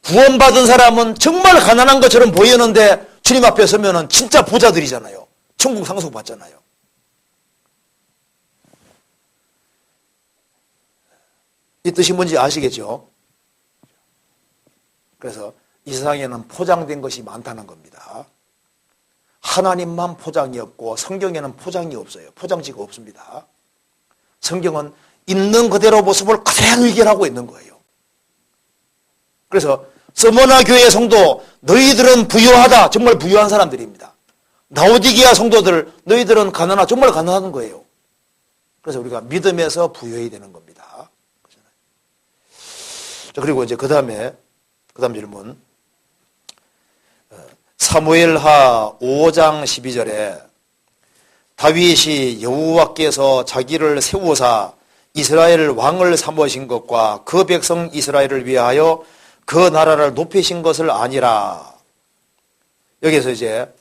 구원받은 사람은 정말 가난한 것처럼 보이는데 주님 앞에 서면은 진짜 부자들이잖아요. 천국 상속 받잖아요. 이 뜻이 뭔지 아시겠죠? 그래서 이 세상에는 포장된 것이 많다는 겁니다. 하나님만 포장이 없고 성경에는 포장이 없어요. 포장지가 없습니다. 성경은 있는 그대로 모습을 그대로 얘기하고 있는 거예요. 그래서 서머나 교회 성도 너희들은 부유하다. 정말 부유한 사람들입니다. 라오디게아 성도들 너희들은 가난하다. 정말 가난한 거예요. 그래서 우리가 믿음에서 부유해야 되는 겁니다. 자, 그리고 이제 그 다음 질문. 사무엘하 5장 12절에 다윗이 여호와께서 자기를 세우사 이스라엘 왕을 삼으신 것과 그 백성 이스라엘을 위하여 그 나라를 높이신 것을 아니라. 여기서 이제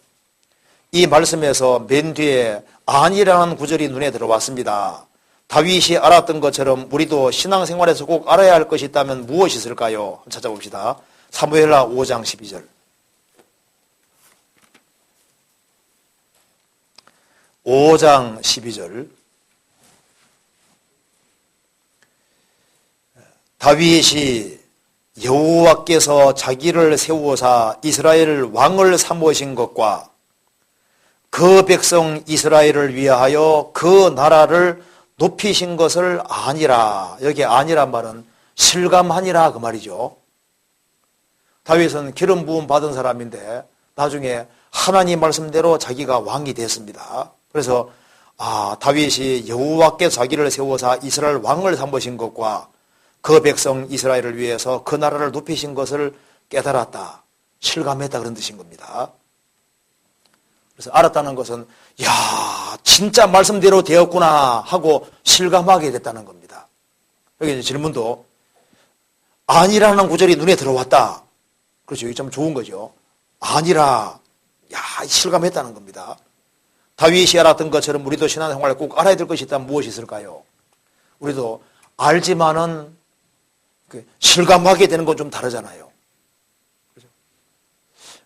이 말씀에서 맨 뒤에 아니라는 구절이 눈에 들어왔습니다. 다윗이 알았던 것처럼 우리도 신앙생활에서 꼭 알아야 할 것이 있다면 무엇이 있을까요? 찾아봅시다. 사무엘하 5장 12절. 5장 12절. 다윗이 여호와께서 자기를 세우사 이스라엘 왕을 삼으신 것과 그 백성 이스라엘을 위하여 그 나라를 높이신 것을 아니라, 여기 아니란 말은 실감하니라 그 말이죠. 다윗은 기름 부음 받은 사람인데 나중에 하나님 말씀대로 자기가 왕이 됐습니다. 그래서 다윗이 여호와께서 자기를 세워서 이스라엘 왕을 삼으신 것과 그 백성 이스라엘을 위해서 그 나라를 높이신 것을 깨달았다, 실감했다 그런 뜻인 겁니다. 그래서 알았다는 것은 야, 진짜 말씀대로 되었구나 하고 실감하게 됐다는 겁니다. 여기 이제 질문도 아니라는 구절이 눈에 들어왔다. 그렇죠. 이게 참 좋은 거죠. 아니라, 야, 실감했다는 겁니다. 다윗이 알았던 것처럼 우리도 신앙생활에 꼭 알아야 될 것이 있다면 무엇이 있을까요? 우리도 알지만은 실감하게 되는 건 좀 다르잖아요. 그렇죠?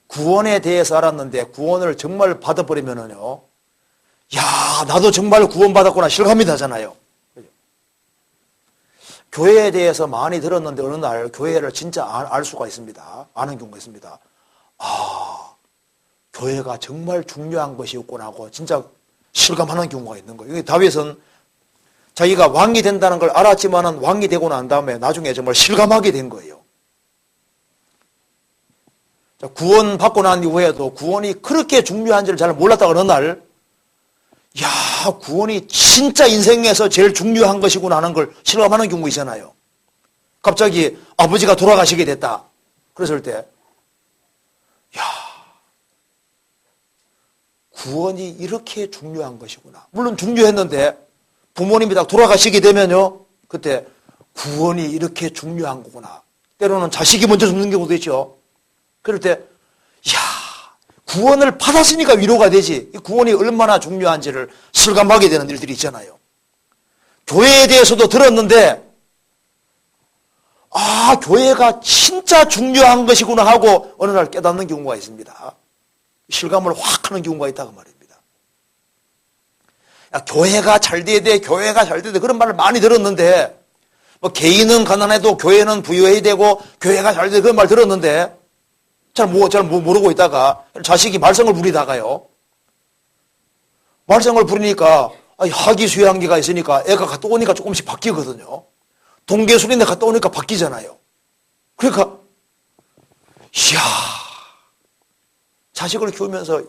구원에 대해서 알았는데 구원을 정말 받아버리면은요, 야, 나도 정말 구원받았구나 실감이 나잖아요. 그렇죠? 교회에 대해서 많이 들었는데 어느 날 교회를 진짜 알 수가 있습니다. 아는 경우가 있습니다. 교회가 정말 중요한 것이었구나 하고 진짜 실감하는 경우가 있는 거예요. 다윗은 자기가 왕이 된다는 걸 알았지만은 왕이 되고 난 다음에 나중에 정말 실감하게 된 거예요. 구원 받고 난 이후에도 구원이 그렇게 중요한지를 잘 몰랐다가 어느 날, 야, 구원이 진짜 인생에서 제일 중요한 것이구나 하는 걸 실감하는 경우 있잖아요. 갑자기 아버지가 돌아가시게 됐다. 그랬을 때, 야, 구원이 이렇게 중요한 것이구나. 물론 중요했는데 부모님이 딱 돌아가시게 되면요, 그때 구원이 이렇게 중요한 거구나. 때로는 자식이 먼저 죽는 경우도 있죠. 그럴 때, 야, 구원을 받았으니까 위로가 되지. 이 구원이 얼마나 중요한지를 실감하게 되는 일들이 있잖아요. 교회에 대해서도 들었는데, 교회가 진짜 중요한 것이구나 하고 어느 날 깨닫는 경우가 있습니다. 실감을 확 하는 경우가 있다고 말입니다. 야, 교회가 잘 돼야 돼, 교회가 잘 돼야 돼. 그런 말을 많이 들었는데, 뭐 개인은 가난해도 교회는 부유해야 되고, 교회가 잘 돼야 돼. 그런 말 들었는데, 잘 모르고 있다가 자식이 말썽을 부리다가요. 말썽을 부리니까 학기 수양기가 있으니까 애가 갔다 오니까 조금씩 바뀌거든요. 동계수련회 갔다 오니까 바뀌잖아요. 그러니까 이야, 자식을 키우면서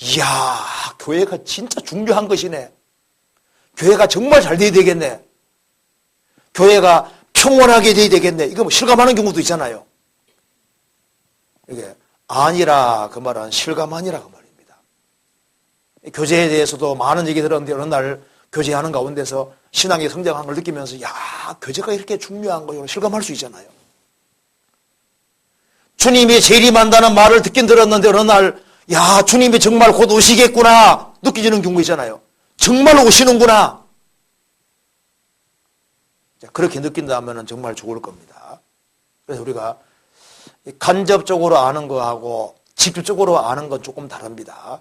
이야, 교회가 진짜 중요한 것이네. 교회가 정말 잘 돼야 되겠네. 교회가 평온하게 돼야 되겠네. 이거 뭐 실감하는 경우도 있잖아요. 이게 아니라 그 말은 실감하니라 그 말입니다. 교제에 대해서도 많은 얘기 들었는데 어느 날 교제하는 가운데서 신앙의 성장하는 걸 느끼면서 야, 교제가 이렇게 중요한 거요 실감할 수 있잖아요. 주님이 재림한다는 말을 듣긴 들었는데 어느 날 야, 주님이 정말 곧 오시겠구나 느껴지는 경우 있잖아요. 정말 오시는구나. 그렇게 느낀다면 정말 좋을 겁니다. 그래서 우리가 간접적으로 아는 거하고 직접적으로 아는 건 조금 다릅니다.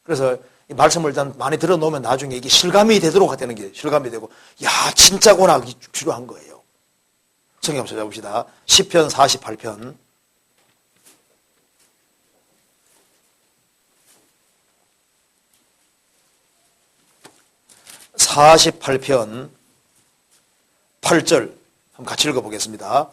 그래서 이 말씀을 일단 많이 들어놓으면 나중에 이게 실감이 되도록 되는 게 실감이 되고, 야, 진짜구나 하기 필요한 거예요. 성경 한번 찾아봅시다. 시편 48편. 48편 8절 한번 같이 읽어보겠습니다.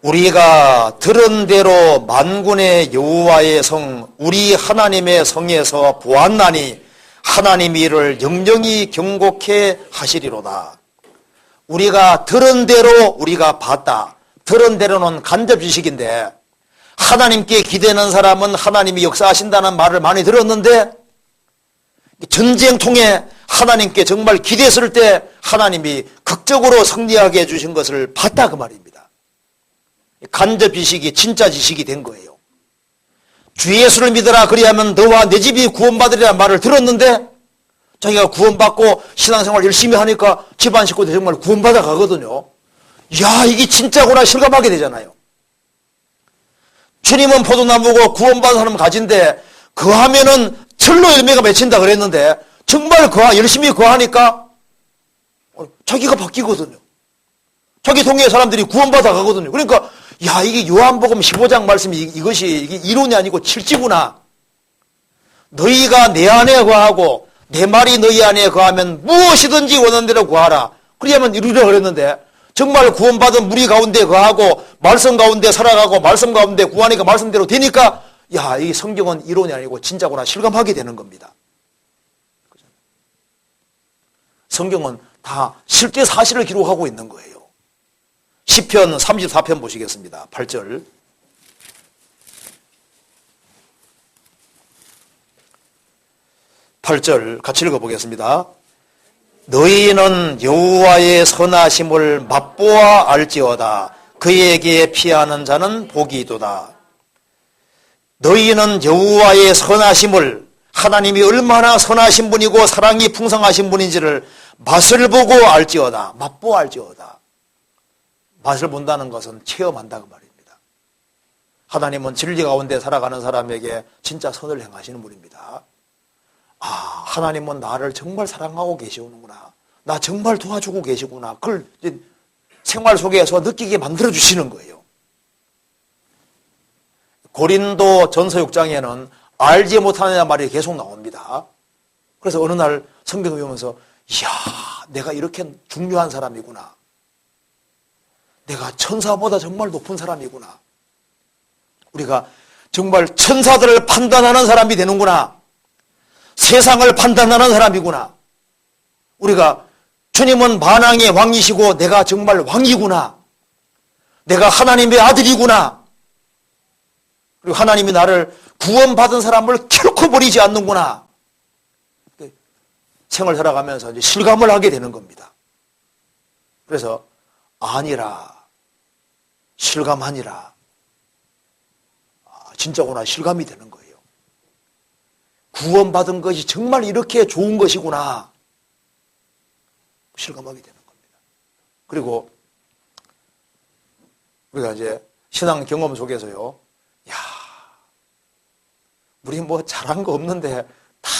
우리가 들은 대로 만군의 여호와의 성 우리 하나님의 성에서 보았나니 하나님이 이를 영영히 경고케 하시리로다. 우리가 들은 대로 우리가 봤다. 들은 대로는 간접 지식인데 하나님께 기대는 사람은 하나님이 역사하신다는 말을 많이 들었는데 전쟁통에 하나님께 정말 기대했을 때 하나님이 극적으로 승리하게 해주신 것을 봤다 그 말입니다. 간접 지식이 진짜 지식이 된 거예요. 주 예수를 믿어라 그리하면 너와 내 집이 구원받으리라는 말을 들었는데 자기가 구원받고 신앙생활 열심히 하니까 집안 식구들 정말 구원받아 가거든요. 야, 이게 진짜구나 실감하게 되잖아요. 주님은 포도나무고 구원받은 사람은 가지인데 그하면은 철로 열매가 맺힌다 그랬는데 정말 열심히 그하니까 자기가 바뀌거든요. 자기 동네의 사람들이 구원받아 가거든요. 그러니까 야, 이게 요한복음 15장 말씀이 이게 이론이 아니고 실지구나. 너희가 내 안에 거하고 내 말이 너희 안에 거하면 무엇이든지 원하는 대로 구하라. 그래야만 이루려 그랬는데 정말 구원받은 무리 가운데 거하고 말씀 가운데 살아가고 말씀 가운데 구하니까 말씀대로 되니까 야, 이 성경은 이론이 아니고 진짜구나 실감하게 되는 겁니다. 성경은 다 실제 사실을 기록하고 있는 거예요. 시편 34편 보시겠습니다. 8절. 같이 읽어보겠습니다. 너희는 여호와의 선하심을 맛보아 알지어다. 그에게 피하는 자는 복이도다. 너희는 여호와의 선하심을, 하나님이 얼마나 선하신 분이고 사랑이 풍성하신 분인지를 맛을 보고 알지어다. 맛보아 알지어다. 맛을 본다는 것은 체험한다 그 말입니다. 하나님은 진리 가운데 살아가는 사람에게 진짜 선을 행하시는 분입니다. 아, 하나님은 나를 정말 사랑하고 계시는구나. 나 정말 도와주고 계시구나. 그걸 생활 속에서 느끼게 만들어주시는 거예요. 고린도 전서 6장에는 알지 못하느냐 말이 계속 나옵니다. 그래서 어느 날 성경을 보면서 이야, 내가 이렇게 중요한 사람이구나. 내가 천사보다 정말 높은 사람이구나. 우리가 정말 천사들을 판단하는 사람이 되는구나. 세상을 판단하는 사람이구나. 우리가 주님은 만왕의 왕이시고 내가 정말 왕이구나. 내가 하나님의 아들이구나. 그리고 하나님이 나를 구원받은 사람을 결코 버리지 않는구나. 생을 살아가면서 이제 실감을 하게 되는 겁니다. 그래서 아니라 실감하니라. 진짜구나 실감이 되는 거예요. 구원받은 것이 정말 이렇게 좋은 것이구나. 실감하게 되는 겁니다. 그리고 우리가 이제 신앙 경험 속에서요. 야, 우리 뭐 잘한 거 없는데 다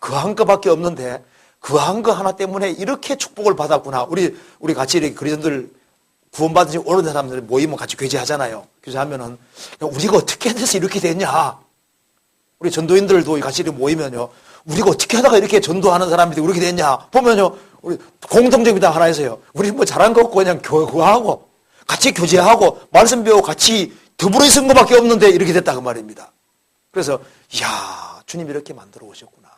그한 거밖에 없는데 그한 거 하나 때문에 이렇게 축복을 받았구나. 우리 같이 이렇게 그리스도인들 구원받은 지 오래된 사람들 모이면 같이 교제하잖아요. 교제하면은 우리가 어떻게 돼서 이렇게 됐냐. 우리 전도인들도 같이 이렇게 모이면요. 우리가 어떻게 하다가 이렇게 전도하는 사람이 되고 이렇게 됐냐. 보면요. 우리 공통점이 다 하나 있어요. 우리 뭐 잘한 거 없고 그냥 교화하고 같이 교제하고 말씀 배우고 같이 더불어 있은 것밖에 없는데 이렇게 됐다 그 말입니다. 그래서 이야, 주님 이렇게 만들어 오셨구나.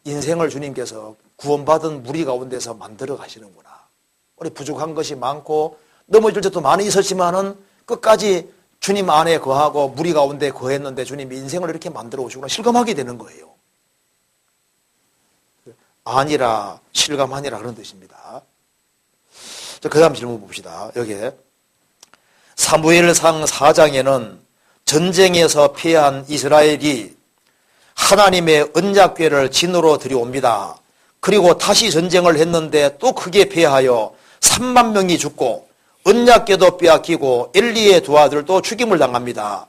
인생을 주님께서 구원받은 무리 가운데서 만들어 가시는구나. 우리 부족한 것이 많고 넘어질 때도 많이 있었지만은 끝까지 주님 안에 거하고 무리 가운데 거했는데 주님이 인생을 이렇게 만들어 오시구나 실감하게 되는 거예요. 아니라 실감하니라 그런 뜻입니다. 자, 그 다음 질문 봅시다. 여기에 사무엘상 4장에는 전쟁에서 패한 이스라엘이 하나님의 언약궤를 진으로 들여옵니다. 그리고 다시 전쟁을 했는데 또 크게 패하여 3만 명이 죽고 언약궤도 빼앗기고 엘리의 두 아들도 죽임을 당합니다.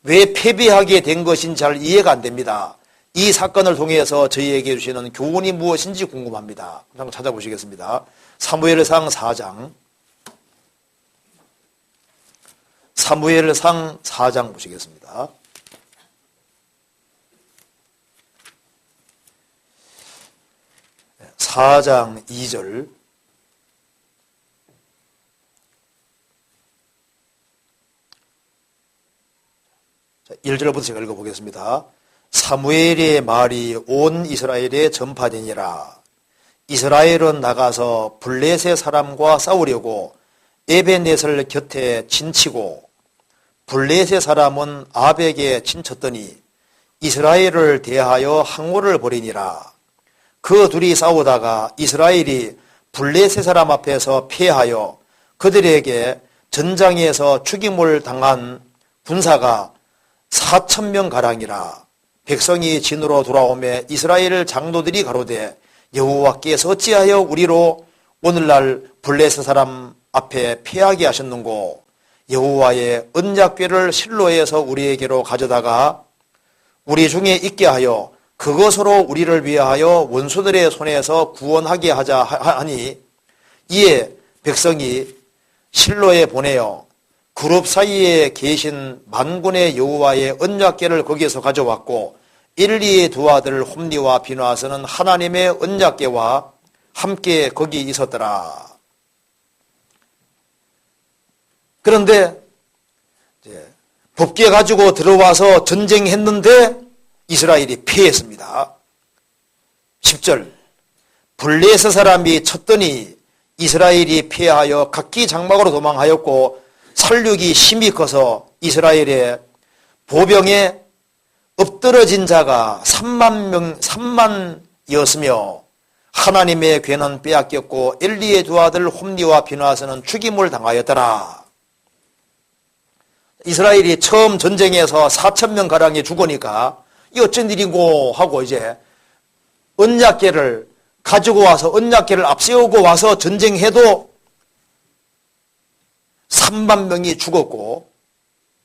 왜 패배하게 된 것인지 잘 이해가 안 됩니다. 이 사건을 통해서 저희에게 주시는 교훈이 무엇인지 궁금합니다. 한번 찾아보시겠습니다. 사무엘상 4장. 사무엘상 4장 보시겠습니다. 네, 4장 2절. 1절부터 제가 읽어보겠습니다. 사무엘의 말이 온 이스라엘에 전파되니라. 이스라엘은 나가서 블레셋 사람과 싸우려고 에베넷을 곁에 진치고 블레셋 사람은 아벡에 진쳤더니 이스라엘을 대하여 항오를 벌이니라. 그 둘이 싸우다가 이스라엘이 블레셋 사람 앞에서 패하여 그들에게 전장에서 죽임을 당한 군사가 4,000명 가량이라. 백성이 진으로 돌아오매 이스라엘 장로들이 가로되 여호와께서 어찌하여 우리로 오늘날 블레셋 사람 앞에 패하게 하셨는고 여호와의 언약궤를 실로에서 우리에게로 가져다가 우리 중에 있게 하여 그것으로 우리를 위하여 원수들의 손에서 구원하게 하자 하니 이에 백성이 실로에 보내어 그룹 사이에 계신 만군의 여호와의 언약궤를 거기에서 가져왔고 엘리의 두 아들 홈니와 비누아스는 하나님의 언약궤와 함께 거기 있었더라. 그런데 법궤 가지고 들어와서 전쟁했는데 이스라엘이 패했습니다. 10절 블레셋 사람이 쳤더니 이스라엘이 패하여 각기 장막으로 도망하였고 살육이 심히 커서 이스라엘의 보병에 엎드러진 자가 3만이었으며 하나님의 궤는 빼앗겼고 엘리의 두 아들 홈니와 비누아스는 죽임을 당하였더라. 이스라엘이 처음 전쟁에서 4,000명가량이 죽으니까 이 어쩐 일이고 하고 이제 언약궤를 가지고 와서 언약궤를 앞세우고 와서 전쟁해도 3만 명이 죽었고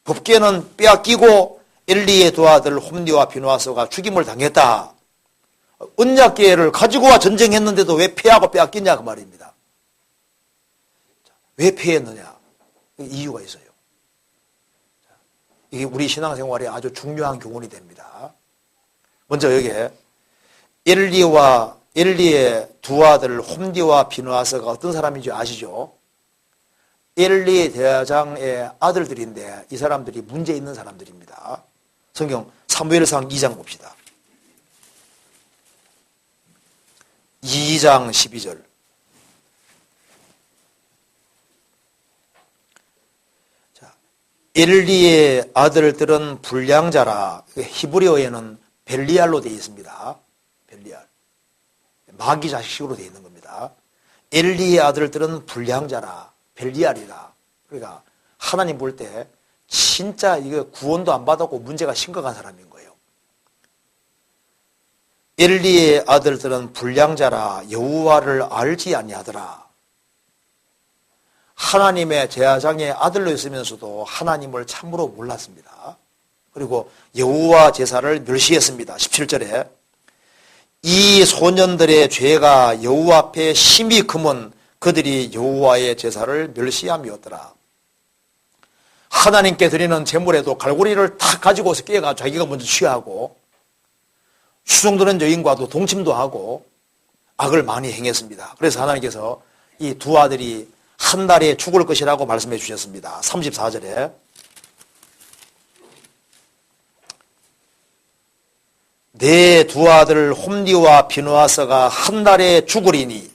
법궤는 빼앗기고 엘리의 두 아들 홈니와 비누아스가 죽임을 당했다. 언약궤를 가지고 와 전쟁했는데도 왜 패하고 빼앗기냐 그 말입니다. 왜 패했느냐? 이유가 있어요. 이게 우리 신앙생활에 아주 중요한 교훈이 됩니다. 먼저 여기에 엘리의 두 아들 홈니와 비누아스가 어떤 사람인지 아시죠? 엘리 대장의 아들들인데 이 사람들이 문제 있는 사람들입니다. 성경 사무엘상 2장 봅시다. 2장 12절. 엘리의 아들들은 불량자라. 히브리어에는 벨리알로 되어 있습니다. 벨리알. 마귀 자식식으로 되어 있는 겁니다. 엘리의 아들들은 불량자라. 벨리알이라. 그러니까 하나님 볼 때 진짜 이거 구원도 안 받았고 문제가 심각한 사람인 거예요. 엘리의 아들들은 불량자라 여호와를 알지 아니하더라. 하나님의 제사장의 아들로 있으면서도 하나님을 참으로 몰랐습니다. 그리고 여호와 제사를 멸시했습니다. 17절에 이 소년들의 죄가 여호와 앞에 심히 크면 그들이 여호와의 제사를 멸시함이었더라. 하나님께 드리는 제물에도 갈고리를 탁 가지고서 깨가 자기가 먼저 취하고 수종드는 여인과도 동침도 하고 악을 많이 행했습니다. 그래서 하나님께서 이 두 아들이 한 달에 죽을 것이라고 말씀해 주셨습니다. 34절에 내 두 아들 홈니와 비누아스가 한 달에 죽으리니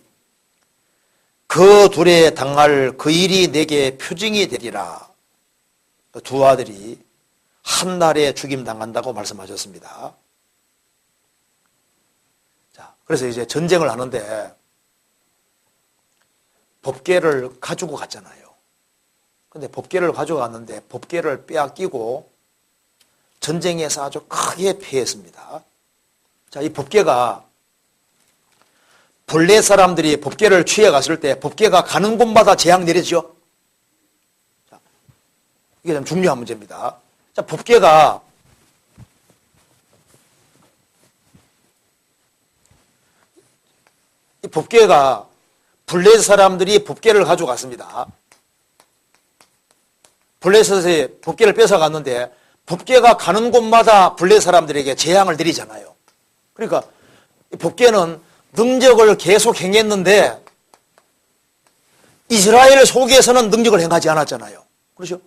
그 둘에 당할 그 일이 내게 표징이 되리라. 두 아들이 한 달에 죽임당한다고 말씀하셨습니다. 자, 그래서 이제 전쟁을 하는데 법궤를 가지고 갔잖아요. 근데 법궤를 가져갔는데 법궤를 빼앗기고 전쟁에서 아주 크게 패했습니다. 자, 이 법궤가 블레 사람들이 법궤를 취해 갔을 때 법궤가 가는 곳마다 재앙 내리죠. 자, 이게 좀 중요한 문제입니다. 자, 법궤가 이 법궤가 블레셋 사람들이 법궤를 가져갔습니다. 블레셋에 법궤를 뺏어갔는데 법궤가 가는 곳마다 블레셋 사람들에게 재앙을 내리잖아요. 그러니까 법궤는 능력을 계속 행했는데 이스라엘 속에서는 능력을 행하지 않았잖아요. 그렇죠?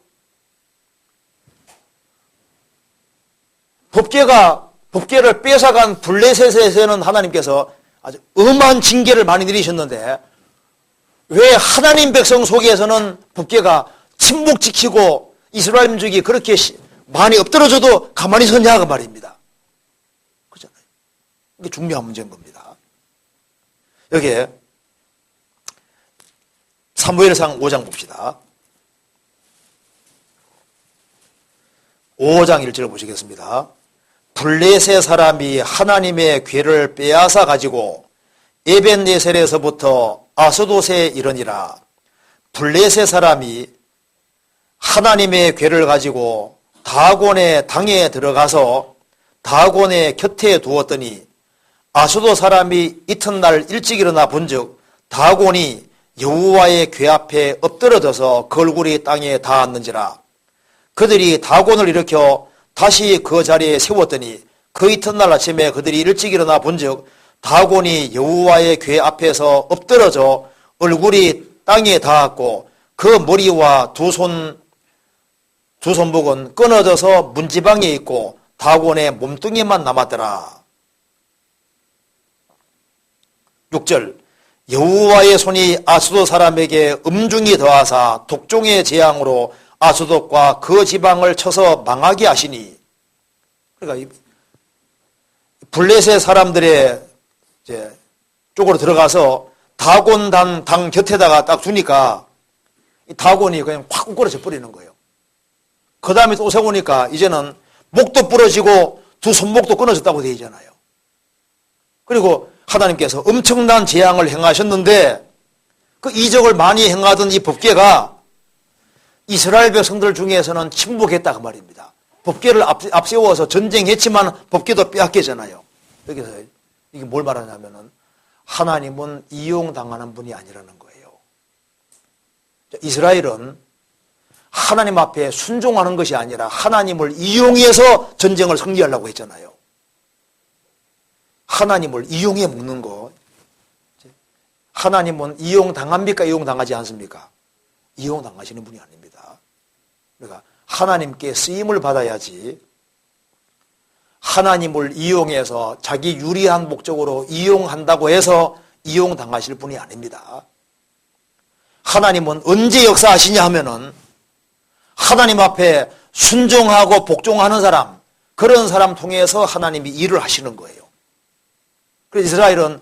법궤를 뺏어간 블레셋에서는 하나님께서 아주 엄한 징계를 많이 내리셨는데 왜 하나님 백성 속에서는 법궤가 침묵지키고 이스라엘 민족이 그렇게 많이 엎드러져도 가만히 섰냐 그 말입니다. 그렇잖아요. 이게 중요한 문제인 겁니다. 여기에 사무엘상 5장 봅시다. 5장 1절 보시겠습니다. 블레셋 사람이 하나님의 궤를 빼앗아 가지고 에벤네셀에서부터 아스돗에 이르니라. 블레셋 사람이 하나님의 궤를 가지고 다곤의 당에 들어가서 다곤의 곁에 두었더니 아스돗 사람이 이튿날 일찍 일어나 본즉 다곤이 여호와의 궤 앞에 엎드러져서 그 얼굴이 땅에 닿았는지라. 그들이 다곤을 일으켜 다시 그 자리에 세웠더니 그 이튿날 아침에 그들이 일찍 일어나 본즉 다곤이 여호와의 궤 앞에서 엎드러져 얼굴이 땅에 닿았고 그 머리와 두 손목은 끊어져서 문지방에 있고 다곤의 몸뚱이만 남았더라. 6절 여호와의 손이 아스돗 사람에게 음중이 더하사 독종의 재앙으로 아스돗과 그 지방을 쳐서 망하게 하시니. 그러니까 블레셋 사람들의 이제 쪽으로 들어가서 다곤 당 곁에다가 딱 두니까 이 다곤이 그냥 확 우그러져 버리는 거예요. 그 다음에 또 세우니까 이제는 목도 부러지고 두 손목도 끊어졌다고 되어 있잖아요. 그리고 하나님께서 엄청난 재앙을 행하셨는데 그 이적을 많이 행하던 이 법궤가 이스라엘 백성들 중에서는 침묵했다 그 말입니다. 법궤를 앞세워서 전쟁했지만 법궤도 빼앗기잖아요. 여기서 이게 뭘 말하냐면은 하나님은 이용당하는 분이 아니라는 거예요. 이스라엘은 하나님 앞에 순종하는 것이 아니라 하나님을 이용해서 전쟁을 승리하려고 했잖아요. 하나님을 이용해 먹는 거. 하나님은 이용당합니까? 이용당하지 않습니까? 이용당하시는 분이 아닙니다. 그러니까 하나님께 쓰임을 받아야지 하나님을 이용해서 자기 유리한 목적으로 이용한다고 해서 이용당하실 분이 아닙니다. 하나님은 언제 역사하시냐 하면은 하나님 앞에 순종하고 복종하는 사람, 그런 사람 통해서 하나님이 일을 하시는 거예요. 그래서 이스라엘은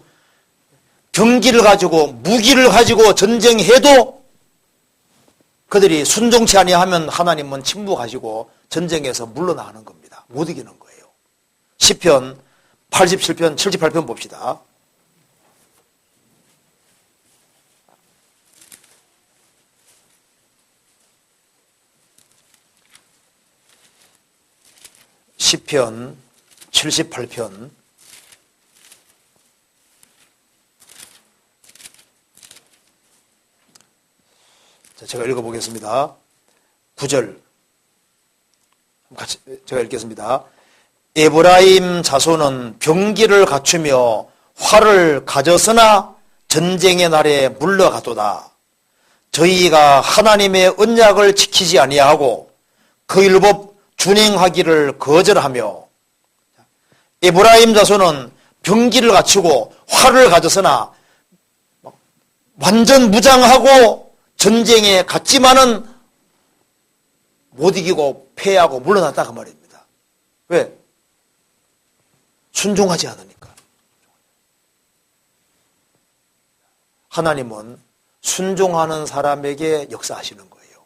병기를 가지고 무기를 가지고 전쟁해도 그들이 순종치 아니하면 하나님은 침묵하시고 전쟁에서 물러나는 겁니다. 못 이기는 거예요. 시편 87편 78편 봅시다. 시편 78편 제가 읽어보겠습니다. 9절 같이 제가 읽겠습니다. 에브라임 자손은 병기를 갖추며 활을 가졌으나 전쟁의 날에 물러가도다. 저희가 하나님의 언약을 지키지 아니하고 그 율법 준행하기를 거절하며. 에브라임 자손은 병기를 갖추고 활을 가졌으나 완전 무장하고 전쟁에 갔지만은 못 이기고 패하고 물러났다 그 말입니다. 왜? 순종하지 않으니까. 하나님은 순종하는 사람에게 역사하시는 거예요.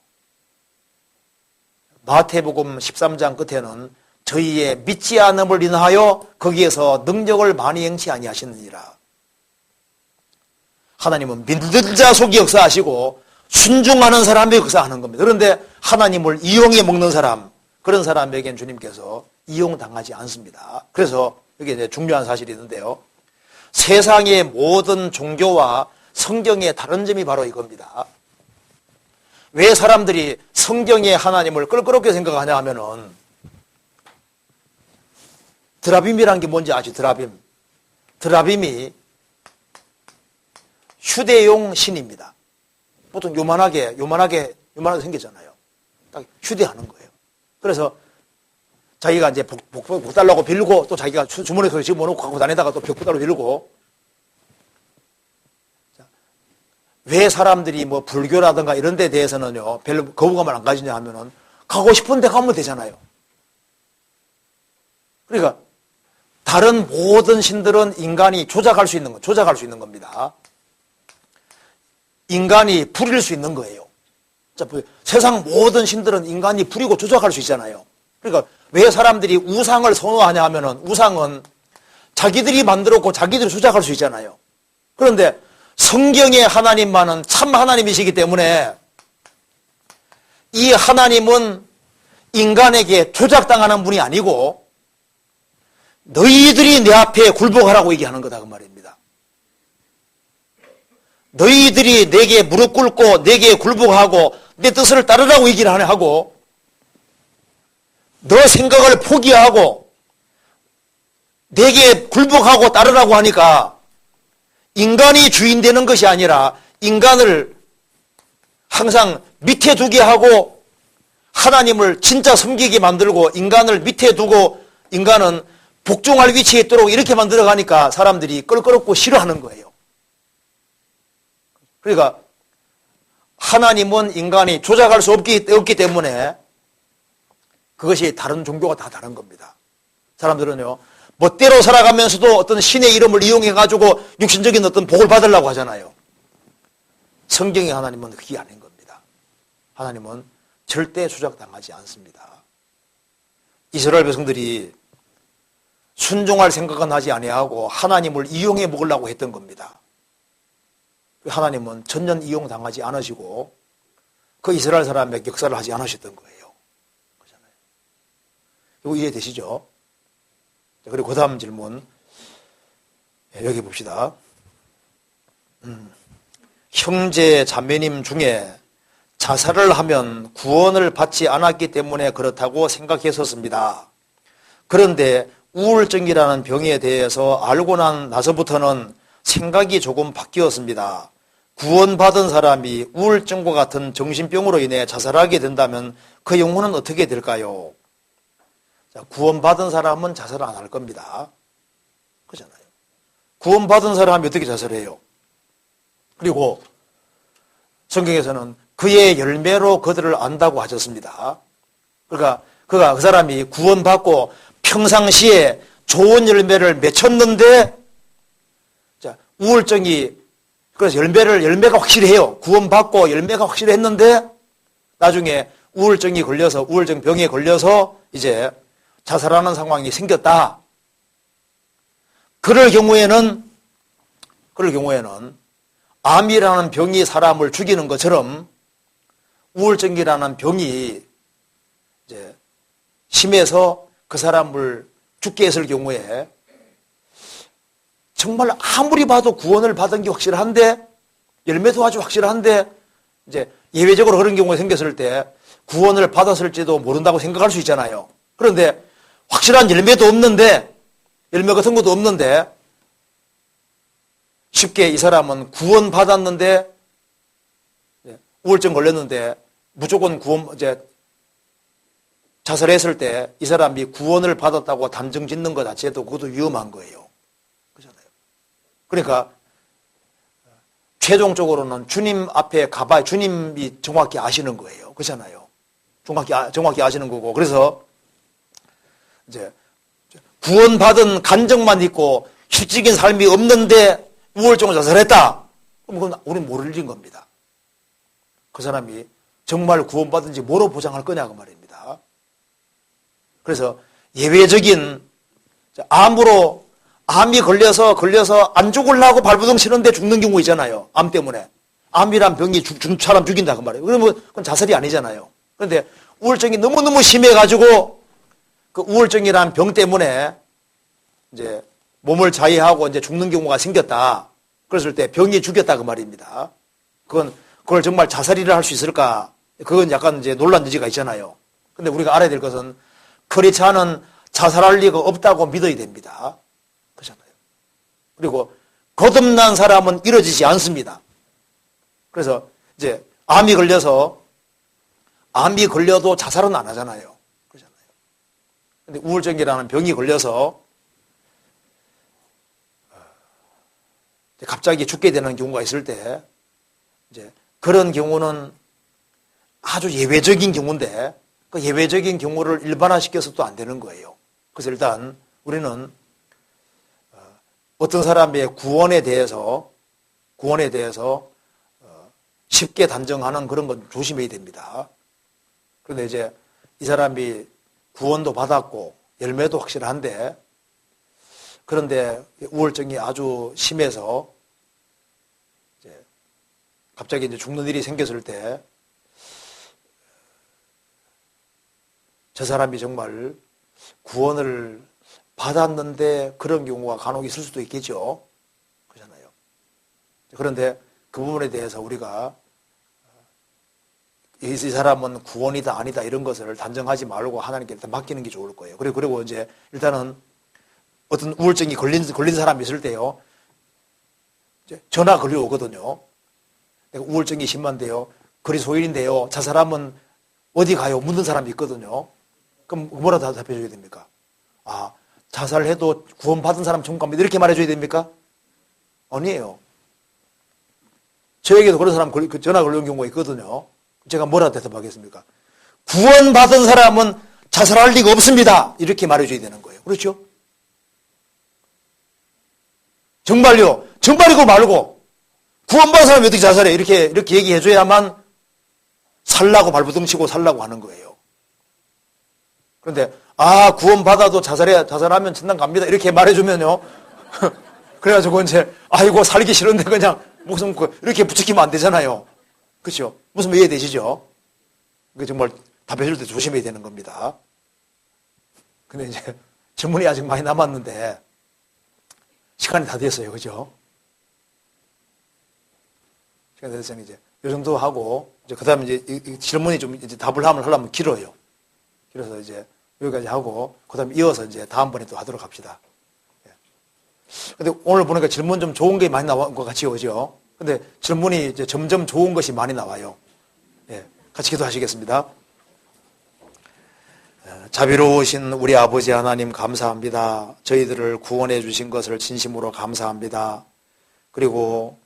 마태복음 13장 끝에는 저희의 믿지 않음을 인하여 거기에서 능력을 많이 행치 아니하시느니라. 하나님은 믿는 자 속에 역사하시고 순종하는 사람이 역사하는 겁니다. 그런데 하나님을 이용해 먹는 사람, 그런 사람에겐 주님께서 이용당하지 않습니다. 그래서 여기 이제 중요한 사실이 있는데요. 세상의 모든 종교와 성경의 다른 점이 바로 이겁니다. 왜 사람들이 성경의 하나님을 껄끄럽게 생각하냐 하면은 드라빔이란 게 뭔지 아시죠? 드라빔. 드라빔이 휴대용 신입니다. 보통 요만하게 생겼잖아요. 딱 휴대하는 거예요. 그래서 자기가 이제 복 달라고 빌고 또 자기가 주머니에 집어넣고 갖고 다니다가 또 복 달라고 빌고. 왜 사람들이 뭐 불교라든가 이런 데 대해서는요, 별로 거부감을 안 가지냐 하면은 가고 싶은데 가면 되잖아요. 그러니까 다른 모든 신들은 인간이 조작할 수 있는 겁니다. 인간이 부릴 수 있는 거예요. 세상 모든 신들은 인간이 부리고 조작할 수 있잖아요. 그러니까 왜 사람들이 우상을 선호하냐 하면은 우상은 자기들이 만들었고 자기들이 조작할 수 있잖아요. 그런데 성경의 하나님만은 참 하나님이시기 때문에 이 하나님은 인간에게 조작당하는 분이 아니고 너희들이 내 앞에 굴복하라고 얘기하는 거다 그 말입니다. 너희들이 내게 무릎 꿇고 내게 굴복하고 내 뜻을 따르라고 얘기를 하고 너 생각을 포기하고 내게 굴복하고 따르라고 하니까 인간이 주인 되는 것이 아니라 인간을 항상 밑에 두게 하고 하나님을 진짜 섬기게 만들고 인간을 밑에 두고 인간은 복종할 위치에 있도록 이렇게 만들어 가니까 사람들이 껄끄럽고 싫어하는 거예요. 그러니까 하나님은 인간이 조작할 수 없기 때문에 그것이 다른 종교가 다 다른 겁니다. 사람들은요, 멋대로 살아가면서도 어떤 신의 이름을 이용해가지고 육신적인 어떤 복을 받으려고 하잖아요. 성경의 하나님은 그게 아닌 겁니다. 하나님은 절대 조작당하지 않습니다. 이스라엘 백성들이 순종할 생각은 하지 아니하고 하나님을 이용해 먹으려고 했던 겁니다. 하나님은 전혀 이용당하지 않으시고 그 이스라엘 사람의 역사를 하지 않으셨던 거예요. 그렇잖아요. 이거 이해되시죠? 그리고 그 다음 질문 여기 봅시다. 형제 자매님 중에 자살을 하면 구원을 받지 않았기 때문에 그렇다고 생각했었습니다. 그런데 우울증이라는 병에 대해서 알고 나서부터는 생각이 조금 바뀌었습니다. 구원받은 사람이 우울증과 같은 정신병으로 인해 자살하게 된다면 그 영혼은 어떻게 될까요? 자, 구원받은 사람은 자살을 안 할 겁니다. 그렇잖아요. 구원받은 사람이 어떻게 자살해요? 그리고 성경에서는 그의 열매로 그들을 안다고 하셨습니다. 그러니까 그 사람이 구원받고 평상시에 좋은 열매를 맺혔는데 자, 우울증이 그래서 열매가 확실해요. 구원받고 열매가 확실했는데 나중에 우울증이 걸려서 우울증 병에 걸려서 이제 자살하는 상황이 생겼다. 그럴 경우에는 암이라는 병이 사람을 죽이는 것처럼 우울증이라는 병이 이제 심해서 그 사람을 죽게 했을 경우에 정말 아무리 봐도 구원을 받은 게 확실한데 열매도 아주 확실한데 이제 예외적으로 그런 경우가 생겼을 때 구원을 받았을지도 모른다고 생각할 수 있잖아요. 그런데 확실한 열매도 없는데 열매 같은 것도 없는데 쉽게 이 사람은 구원 받았는데 우울증 걸렸는데 무조건 자살했을 때 이 사람이 구원을 받았다고 단정 짓는 것 자체도 그것도 위험한 거예요. 그렇잖아요. 그러니까 최종적으로는 주님 앞에 가봐야 주님이 정확히 아시는 거예요. 그렇잖아요. 정확히 아시는 거고. 그래서 이제 구원받은 간증만 있고 실질적인 삶이 없는데 우울증을 자살했다. 그럼 그건 우리는 모를 일인 겁니다. 그 사람이 정말 구원받은지 뭐로 보장할 거냐고 말입니다. 그래서 예외적인 암이 걸려서 안 죽으려고 발버둥 치는데 죽는 경우 있잖아요. 암 때문에. 암이란 병이 사람 죽인다 그 말이에요. 그러면 그건 자살이 아니잖아요. 그런데 우울증이 너무너무 심해가지고 그 우울증이란 병 때문에 이제 몸을 자해하고 이제 죽는 경우가 생겼다. 그랬을 때 병이 죽였다 그 말입니다. 그걸 정말 자살이라 할 수 있을까? 그건 약간 이제 논란 여지가 있잖아요. 근데 우리가 알아야 될 것은 그렇지 않은 자살할 리가 없다고 믿어야 됩니다. 그렇잖아요. 그리고 거듭난 사람은 이루어지지 않습니다. 그래서 이제 암이 걸려도 자살은 안 하잖아요. 그렇잖아요. 근데 우울증이라는 병이 걸려서 갑자기 죽게 되는 경우가 있을 때 이제 그런 경우는 아주 예외적인 경우인데 그 예외적인 경우를 일반화시켜서 또 안 되는 거예요. 그래서 일단 우리는 어떤 사람의 구원에 대해서 쉽게 단정하는 그런 건 조심해야 됩니다. 그런데 이제 이 사람이 구원도 받았고 열매도 확실한데 그런데 우울증이 아주 심해서 갑자기 이제 죽는 일이 생겼을 때 저 사람이 정말 구원을 받았는데 그런 경우가 간혹 있을 수도 있겠죠. 그렇잖아요. 그런데 그 부분에 대해서 우리가 이 사람은 구원이다 아니다 이런 것을 단정하지 말고 하나님께 일단 맡기는 게 좋을 거예요. 그리고 이제 일단은 어떤 우울증이 걸린 사람이 있을 때요. 이제 전화 걸려오거든요. 내가 우울증이 심한데요. 그리스도인인데요. 저 사람은 어디 가요? 묻는 사람이 있거든요. 그럼 뭐라 대답해 줘야 됩니까? 아, 자살해도 구원받은 사람 천국 갑니다. 이렇게 말해 줘야 됩니까? 아니에요. 저에게도 그런 사람 전화 걸려온 경우가 있거든요. 제가 뭐라 대답하겠습니까? 구원받은 사람은 자살할 리가 없습니다. 이렇게 말해줘야 되는 거예요. 그렇죠? 정말요. 정말이고 말고 구원받은 사람이 어떻게 자살해? 이렇게 얘기해줘야만 살라고 발버둥 치고 살라고 하는 거예요. 그런데 구원받아도 자살하면 천당 갑니다. 이렇게 말해주면요. 그래가지고 이제 아이고 살기 싫은데 그냥 목숨 이렇게 부추기면 안 되잖아요. 그렇죠? 무슨 이해되시죠? 그 정말 답해줄 때 조심해야 되는 겁니다. 근데 이제 질문이 아직 많이 남았는데 시간이 다 됐어요. 그죠? 시간이 됐으니 이제 이 정도 하고 이제 그다음에 이제 이 질문이 좀 이제 답을 하려면 길어요. 그래서 이제 여기까지 하고 그다음에 이어서 이제 다음번에 또 하도록 합시다. 근데 오늘 보니까 질문 좀 좋은 게 많이 나온 것 같이 오죠. 근데 질문이 이제 점점 좋은 것이 많이 나와요. 예, 같이 기도하시겠습니다. 자비로우신 우리 아버지 하나님 감사합니다. 저희들을 구원해 주신 것을 진심으로 감사합니다. 그리고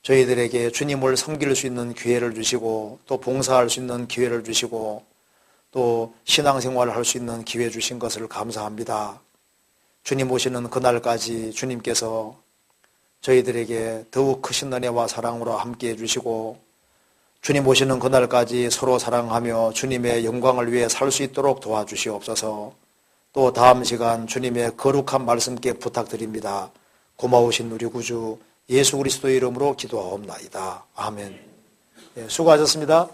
저희들에게 주님을 섬길 수 있는 기회를 주시고 또 봉사할 수 있는 기회를 주시고 또 신앙생활을 할 수 있는 기회 주신 것을 감사합니다. 주님 오시는 그날까지 주님께서 저희들에게 더욱 크신 은혜와 사랑으로 함께해 주시고 주님 오시는 그날까지 서로 사랑하며 주님의 영광을 위해 살 수 있도록 도와주시옵소서. 또 다음 시간 주님의 거룩한 말씀께 부탁드립니다. 고마우신 우리 구주 예수 그리스도의 이름으로 기도하옵나이다. 아멘. 네, 수고하셨습니다.